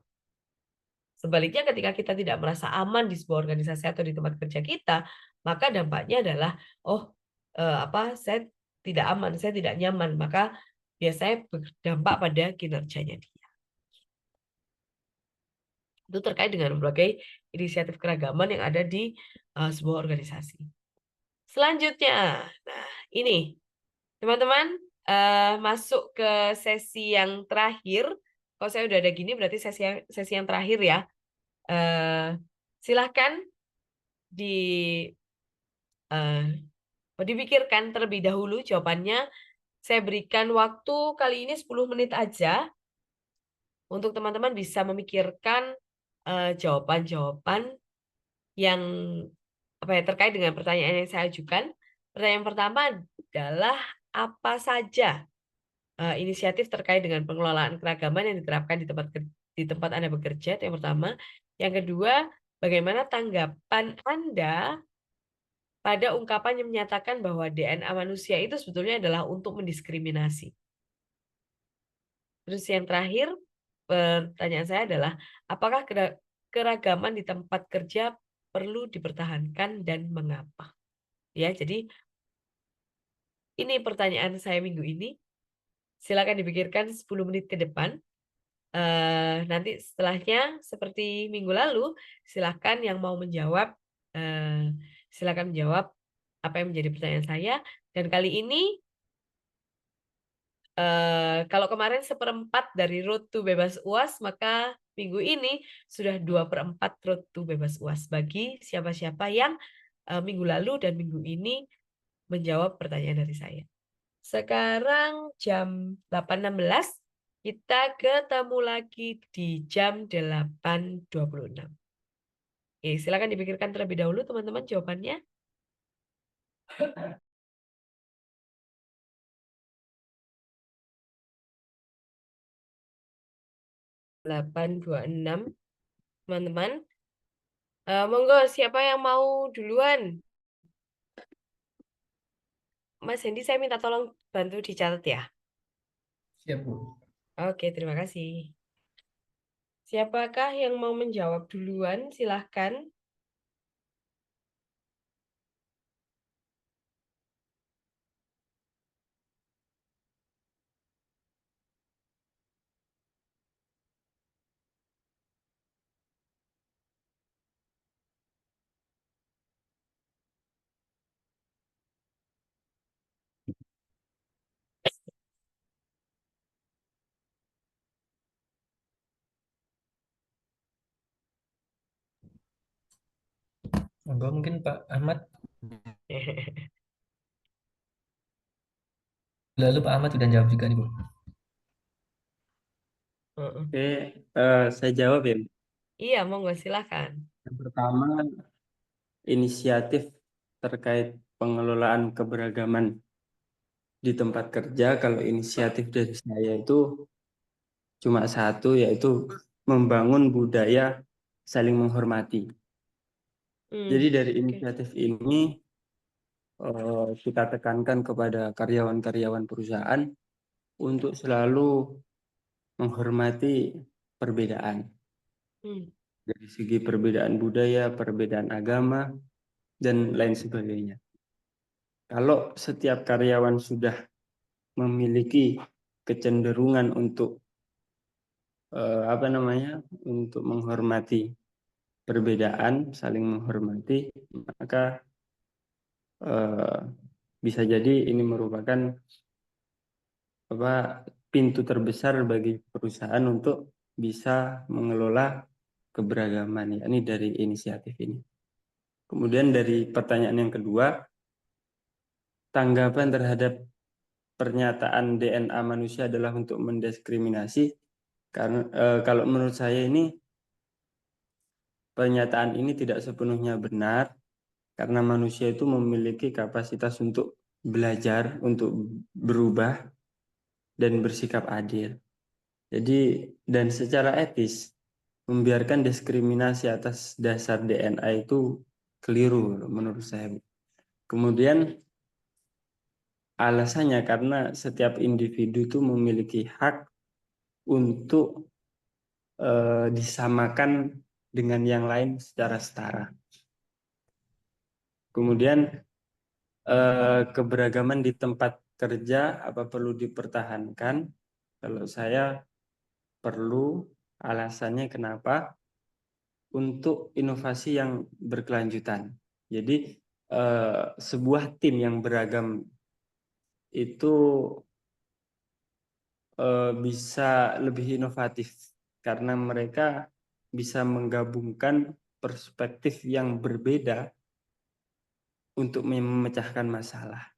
Sebaliknya ketika kita tidak merasa aman di sebuah organisasi atau di tempat kerja kita, maka dampaknya adalah saya tidak aman, saya tidak nyaman, maka biasanya berdampak pada kinerjanya dia. Itu terkait dengan berbagai inisiatif keragaman yang ada di sebuah organisasi. Selanjutnya, nah ini teman-teman masuk ke sesi yang terakhir. Kalau saya udah ada gini berarti sesi yang terakhir ya. Silahkan dipikirkan terlebih dahulu jawabannya. Saya berikan waktu kali ini 10 menit aja untuk teman-teman bisa memikirkan jawaban-jawaban yang terkait dengan pertanyaan yang saya ajukan. Pertanyaan pertama adalah apa saja inisiatif terkait dengan pengelolaan keragaman yang diterapkan di tempat Anda bekerja, itu yang pertama. Yang kedua, bagaimana tanggapan Anda pada ungkapan yang menyatakan bahwa DNA manusia itu sebetulnya adalah untuk mendiskriminasi. Terus yang terakhir, pertanyaan saya adalah, apakah keragaman di tempat kerja perlu dipertahankan dan mengapa? Ya, jadi ini pertanyaan saya minggu ini. Silakan dipikirkan 10 menit ke depan. Nanti setelahnya seperti minggu lalu, silakan yang mau menjawab, silakan menjawab apa yang menjadi pertanyaan saya. Dan kali ini, kalau kemarin 1/4 dari Road to Bebas UAS, maka minggu ini sudah 2/4 Road to Bebas UAS bagi siapa-siapa yang minggu lalu dan minggu ini menjawab pertanyaan dari saya. Sekarang jam 8.16, kita ketemu lagi di jam 8.26. Oke, silakan dipikirkan terlebih dahulu teman-teman jawabannya. 8.26, teman-teman. Monggo, siapa yang mau duluan? Mas Hendy, saya minta tolong bantu dicatat ya. Siap, Bu. Oke, terima kasih. Siapakah yang mau menjawab duluan? Silahkan. Monggo mungkin Pak Ahmad. Lalu Pak Ahmad sudah jawab juga nih, Bu. Oke, saya jawab ya. Iya, monggo silahkan. Yang pertama, inisiatif terkait pengelolaan keberagaman di tempat kerja. Kalau inisiatif dari saya itu cuma satu, yaitu membangun budaya saling menghormati. Jadi dari inisiatif ini kita tekankan kepada karyawan-karyawan perusahaan untuk selalu menghormati perbedaan. Dari segi perbedaan budaya, perbedaan agama, dan lain sebagainya. Kalau setiap karyawan sudah memiliki kecenderungan untuk untuk menghormati perbedaan, saling menghormati, maka bisa jadi ini merupakan pintu terbesar bagi perusahaan untuk bisa mengelola keberagaman, yakni dari inisiatif ini. Kemudian dari pertanyaan yang kedua, tanggapan terhadap pernyataan DNA manusia adalah untuk mendiskriminasi. Karena kalau menurut saya ini pernyataan ini tidak sepenuhnya benar, karena manusia itu memiliki kapasitas untuk belajar, untuk berubah dan bersikap adil. Jadi dan secara etis membiarkan diskriminasi atas dasar DNA itu keliru menurut saya. Kemudian alasannya karena setiap individu itu memiliki hak untuk disamakan dengan yang lain secara setara. Kemudian keberagaman di tempat kerja apa perlu dipertahankan? Kalau saya perlu, alasannya kenapa? Untuk inovasi yang berkelanjutan. Jadi sebuah tim yang beragam itu bisa lebih inovatif karena mereka bisa menggabungkan perspektif yang berbeda untuk memecahkan masalah.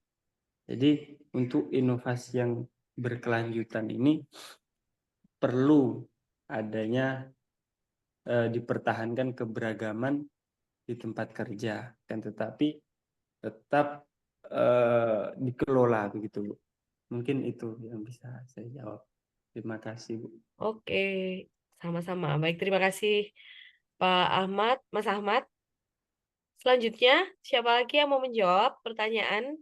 Jadi untuk inovasi yang berkelanjutan ini perlu adanya dipertahankan keberagaman di tempat kerja, dan tetapi tetap dikelola begitu, Bu. Mungkin itu yang bisa saya jawab. Terima kasih, Bu. Oke, sama-sama. Baik, terima kasih Pak Ahmad, Mas Ahmad. Selanjutnya, siapa lagi yang mau menjawab pertanyaan?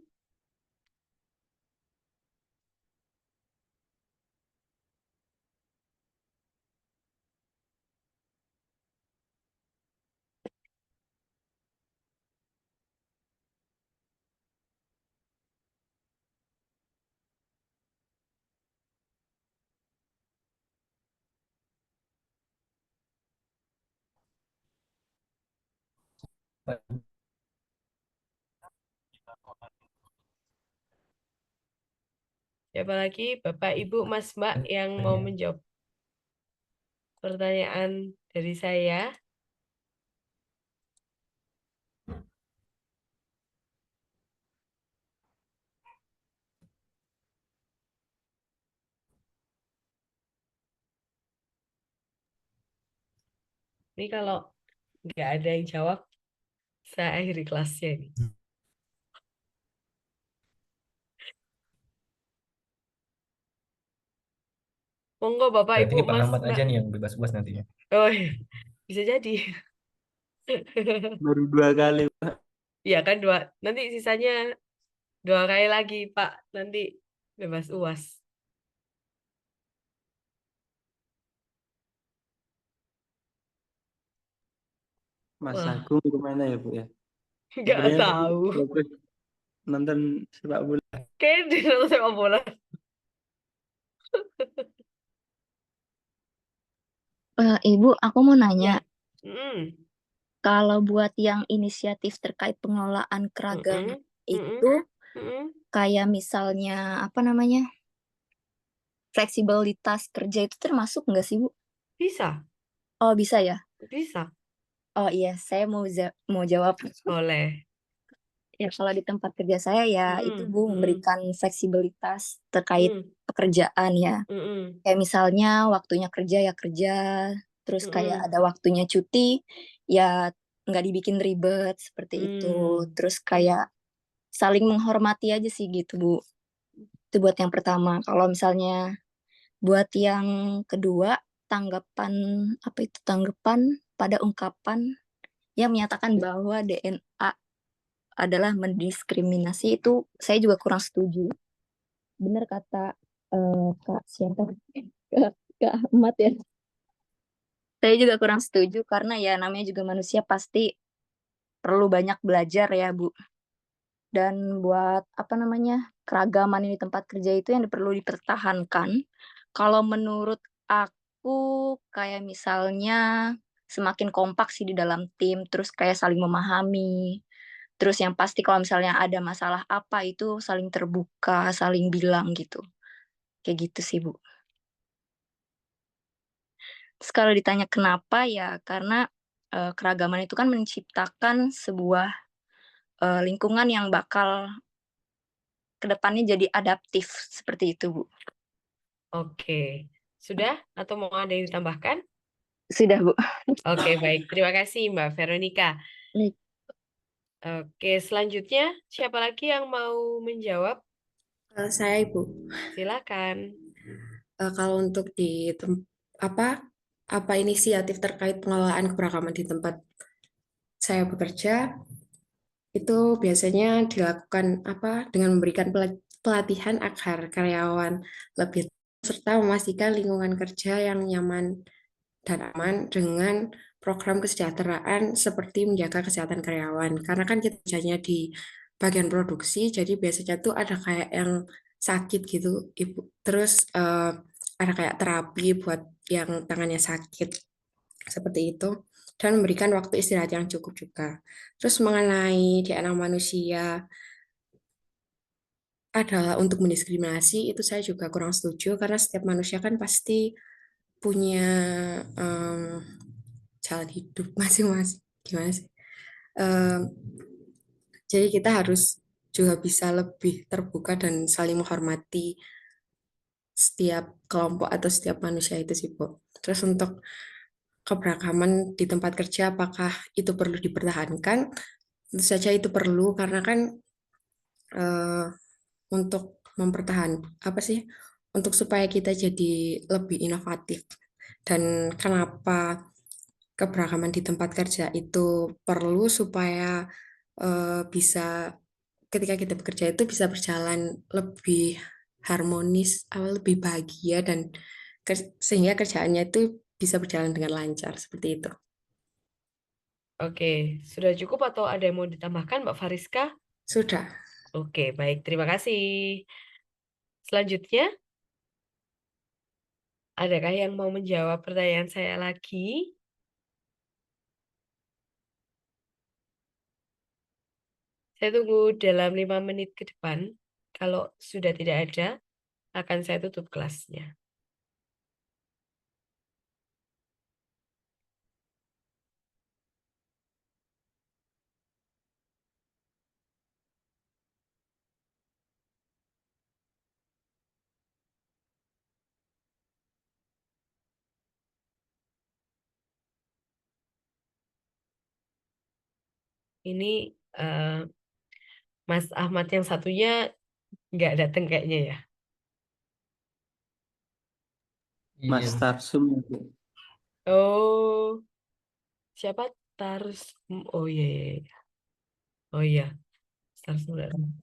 Siapa lagi? Bapak, Ibu, Mas, Mbak yang mau menjawab pertanyaan dari saya? Ini kalau nggak ada yang jawab, saya akhiri kelasnya ini. Monggo Bapak, Berarti Ibu, ini Pak Mas, Ahmad Mbak. aja nih yang bebas-bebas nantinya. Oh, iya. Bisa jadi. Baru 2 kali, Pak. Iya kan dua. Nanti sisanya 2 kali lagi, Pak. Nanti bebas UAS. Mas Wah, Agung kemana ya, Bu ya? nggak Sepertinya tadi tahu. fokus nonton sepak bola. Kayaknya di nonton sepak bola. Ibu, aku mau Ya. nanya, Mm, kalau buat yang inisiatif terkait pengelolaan keragaman mm, itu, mm. kayak misalnya apa namanya, fleksibilitas kerja itu termasuk nggak sih, Bu? Bisa, Oh, bisa ya? bisa. Oh iya, saya mau jawab. Boleh. Ya, kalau di tempat kerja saya ya itu Bu memberikan fleksibilitas terkait pekerjaan ya. Mm. Kayak misalnya waktunya kerja ya kerja, terus kayak ada waktunya cuti ya nggak dibikin ribet seperti itu. Terus kayak saling menghormati aja sih gitu Bu. Itu buat yang pertama. Kalau misalnya buat yang kedua, tanggapan apa itu tanggapan pada ungkapan yang menyatakan bahwa DNA adalah mendiskriminasi, itu saya juga kurang setuju. Benar kata Kak siapa? Kak Ahmad ya. Saya juga kurang setuju karena ya namanya juga manusia pasti perlu banyak belajar ya Bu. Dan buat apa namanya keragaman ini tempat kerja itu yang perlu dipertahankan. Kalau menurut aku kayak misalnya semakin kompak sih di dalam tim, terus kayak saling memahami. Terus yang pasti kalau misalnya ada masalah apa itu saling terbuka, saling bilang gitu. Kayak gitu sih Bu. Terus kalau ditanya kenapa ya karena keragaman itu kan menciptakan sebuah lingkungan yang bakal kedepannya jadi adaptif seperti itu Bu. Oke. Sudah? Atau mau ada yang ditambahkan? Sudah Bu. Oke, baik. Terima kasih Mbak Veronica. Baik. Oke, selanjutnya siapa lagi yang mau menjawab? Saya Ibu. Silakan. Kalau untuk di apa inisiatif terkait pengelolaan keberagaman di tempat saya bekerja itu biasanya dilakukan dengan memberikan pelatihan agar karyawan lebih serta memastikan lingkungan kerja yang nyaman dan aman dengan program kesejahteraan seperti menjaga kesehatan karyawan. Karena kan kita kerjanya di bagian produksi, jadi biasanya tuh ada kayak yang sakit gitu, Ibu. Terus ada kayak terapi buat yang tangannya sakit, seperti itu. Dan memberikan waktu istirahat yang cukup juga. Terus mengenai DNA manusia adalah untuk mendiskriminasi, itu saya juga kurang setuju, karena setiap manusia kan pasti punya jalan hidup masing-masing. Gimana sih? Jadi kita harus juga bisa lebih terbuka dan saling menghormati setiap kelompok atau setiap manusia itu sih, Bu. Terus untuk keberagaman di tempat kerja, apakah itu perlu dipertahankan? Tentu saja itu perlu, karena kan eh, untuk untuk supaya kita jadi lebih inovatif. Dan kenapa keberagaman di tempat kerja itu perlu supaya bisa ketika kita bekerja itu bisa berjalan lebih harmonis, lebih bahagia dan sehingga kerjaannya itu bisa berjalan dengan lancar seperti itu. Oke, sudah cukup atau ada yang mau ditambahkan, Mbak Fariska? Sudah. Oke, baik. Terima kasih. Selanjutnya, adakah yang mau menjawab pertanyaan saya lagi? Saya tunggu dalam 5 menit ke depan. Kalau sudah tidak ada, akan saya tutup kelasnya. Ini Mas Ahmad yang satunya nggak datang kayaknya ya. Mas Iya. Tarsum. Oh, siapa? Tarus. Oh iya, iya, iya. Oh iya, Tarus nggak datang.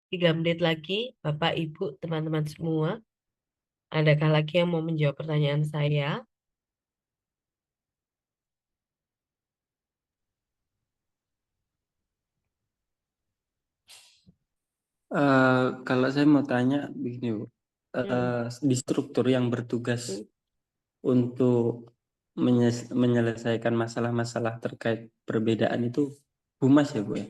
3 menit lagi, Bapak, Ibu, teman-teman semua. Adakah lagi yang mau menjawab pertanyaan saya? Kalau saya mau tanya begini, Bu. Di struktur yang bertugas untuk menyelesaikan masalah-masalah terkait perbedaan itu humas ya, Bu ya?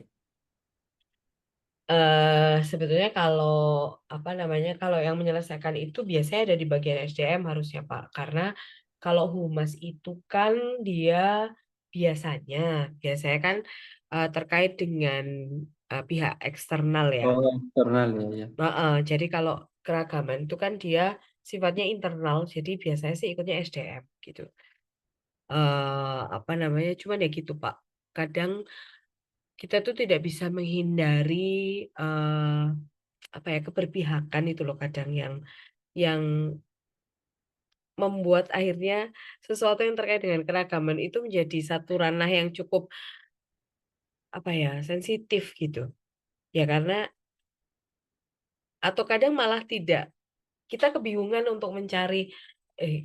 Sebetulnya kalau apa namanya, kalau yang menyelesaikan itu biasanya ada di bagian SDM harusnya, Pak, karena kalau humas itu kan dia biasanya kan terkait dengan pihak eksternal ya. Oh, internal ya. Jadi kalau keragaman itu kan dia sifatnya internal, jadi biasanya sih ikutnya SDM gitu. Apa namanya, cuman ya gitu, Pak. Kadang kita tuh tidak bisa menghindari apa ya, keberpihakan itu loh kadang yang membuat akhirnya sesuatu yang terkait dengan keragaman itu menjadi satu ranah yang cukup apa ya, sensitif gitu. Ya karena atau kadang malah tidak, kita kebingungan untuk mencari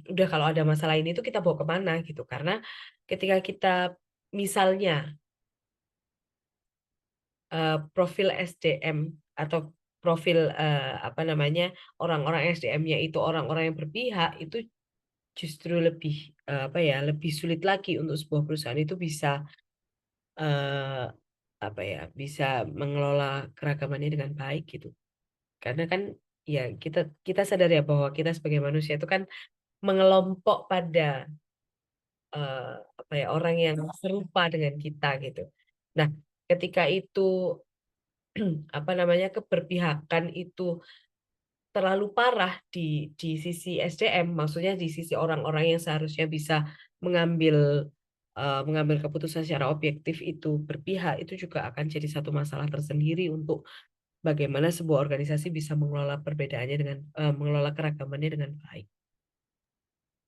udah kalau ada masalah ini tuh kita bawa kemana gitu, karena ketika kita misalnya profil SDM atau profil apa namanya, orang-orang SDM-nya itu orang-orang yang berpihak, itu justru lebih apa ya, lebih sulit lagi untuk sebuah perusahaan itu bisa eh, apa ya, bisa mengelola keragamannya dengan baik gitu. Karena kan ya kita kita sadar ya bahwa kita sebagai manusia itu kan mengelompok pada eh, apa ya, orang yang serupa dengan kita gitu. Nah, ketika itu apa namanya, keberpihakan itu terlalu parah di sisi SDM, maksudnya di sisi orang-orang yang seharusnya bisa mengambil mengambil keputusan secara objektif itu berpihak, itu juga akan jadi satu masalah tersendiri untuk bagaimana sebuah organisasi bisa mengelola perbedaannya dengan mengelola keragamannya dengan baik.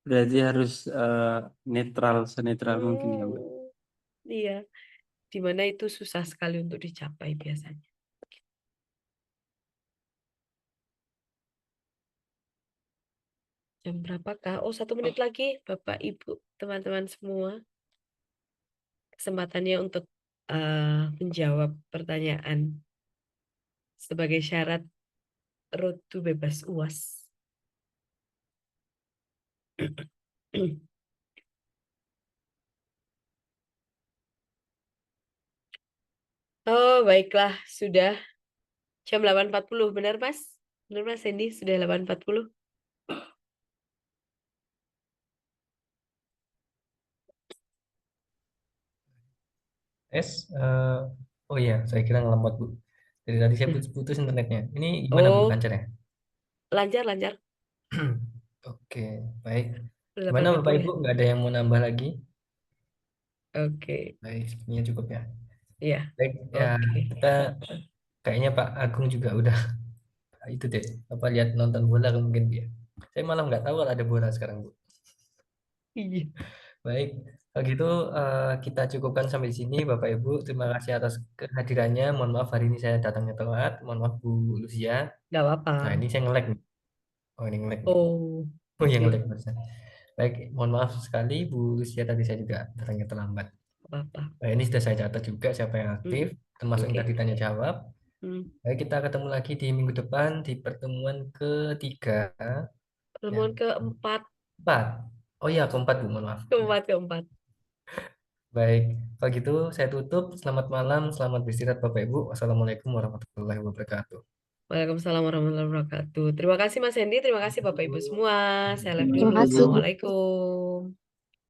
Berarti harus netral, senetral mungkin ya, Bu. Iya, dimana itu susah sekali untuk dicapai biasanya. Jam berapakah? Oh, 1 menit lagi, Bapak, Ibu, teman-teman semua. Kesempatannya untuk menjawab pertanyaan sebagai syarat road to bebas UAS. Oh, baiklah, sudah jam 8.40, benar Mas? Benar Mas Hendy, sudah 8.40. Oh iya, saya kira ngelambat Bu. Dari tadi saya putus internetnya. Ini gimana Bu, Oh, lancar ya? lancar. Oke, baik. Sudah Gimana Bapak 8.40 Ibu, ya? nggak ada yang mau nambah lagi? Oke, Baik, sepertinya cukup ya. iya. Baik, ya Oke. kita kayaknya Pak Agung juga udah itu deh, apa lihat nonton bola mungkin dia. Saya malah nggak tahu kalau ada bola sekarang Bu. Iya. Baik, kalau gitu kita cukupkan sampai di sini Bapak Ibu. Terima kasih atas kehadirannya. Mohon maaf hari ini saya datangnya telat. Mohon maaf Bu Lucia. Nggak apa-apa. Nah ini saya nge-lag nih. Oh ini nge-lag nih. Oh, Oh yang oke. nge-lag barusan. Baik, mohon maaf sekali Bu Lucia tadi saya juga datangnya terlambat. Nggak apa-apa. Nah, ini sudah saya catat juga siapa yang aktif, termasuk yang Oke. tadi tanya jawab. Hmm. Baik, kita ketemu lagi di minggu depan di pertemuan ketiga. Pertemuan Ya, keempat. Oh iya, keempat Bu, mohon maaf. Keempat. Baik, kalau gitu saya tutup. Selamat malam, selamat beristirahat Bapak Ibu. Wassalamualaikum warahmatullahi wabarakatuh. Waalaikumsalam warahmatullahi wabarakatuh. Terima kasih Mas Hendy, terima kasih Bapak Ibu semua. Saya live Terima dulu. kasih. Assalamualaikum.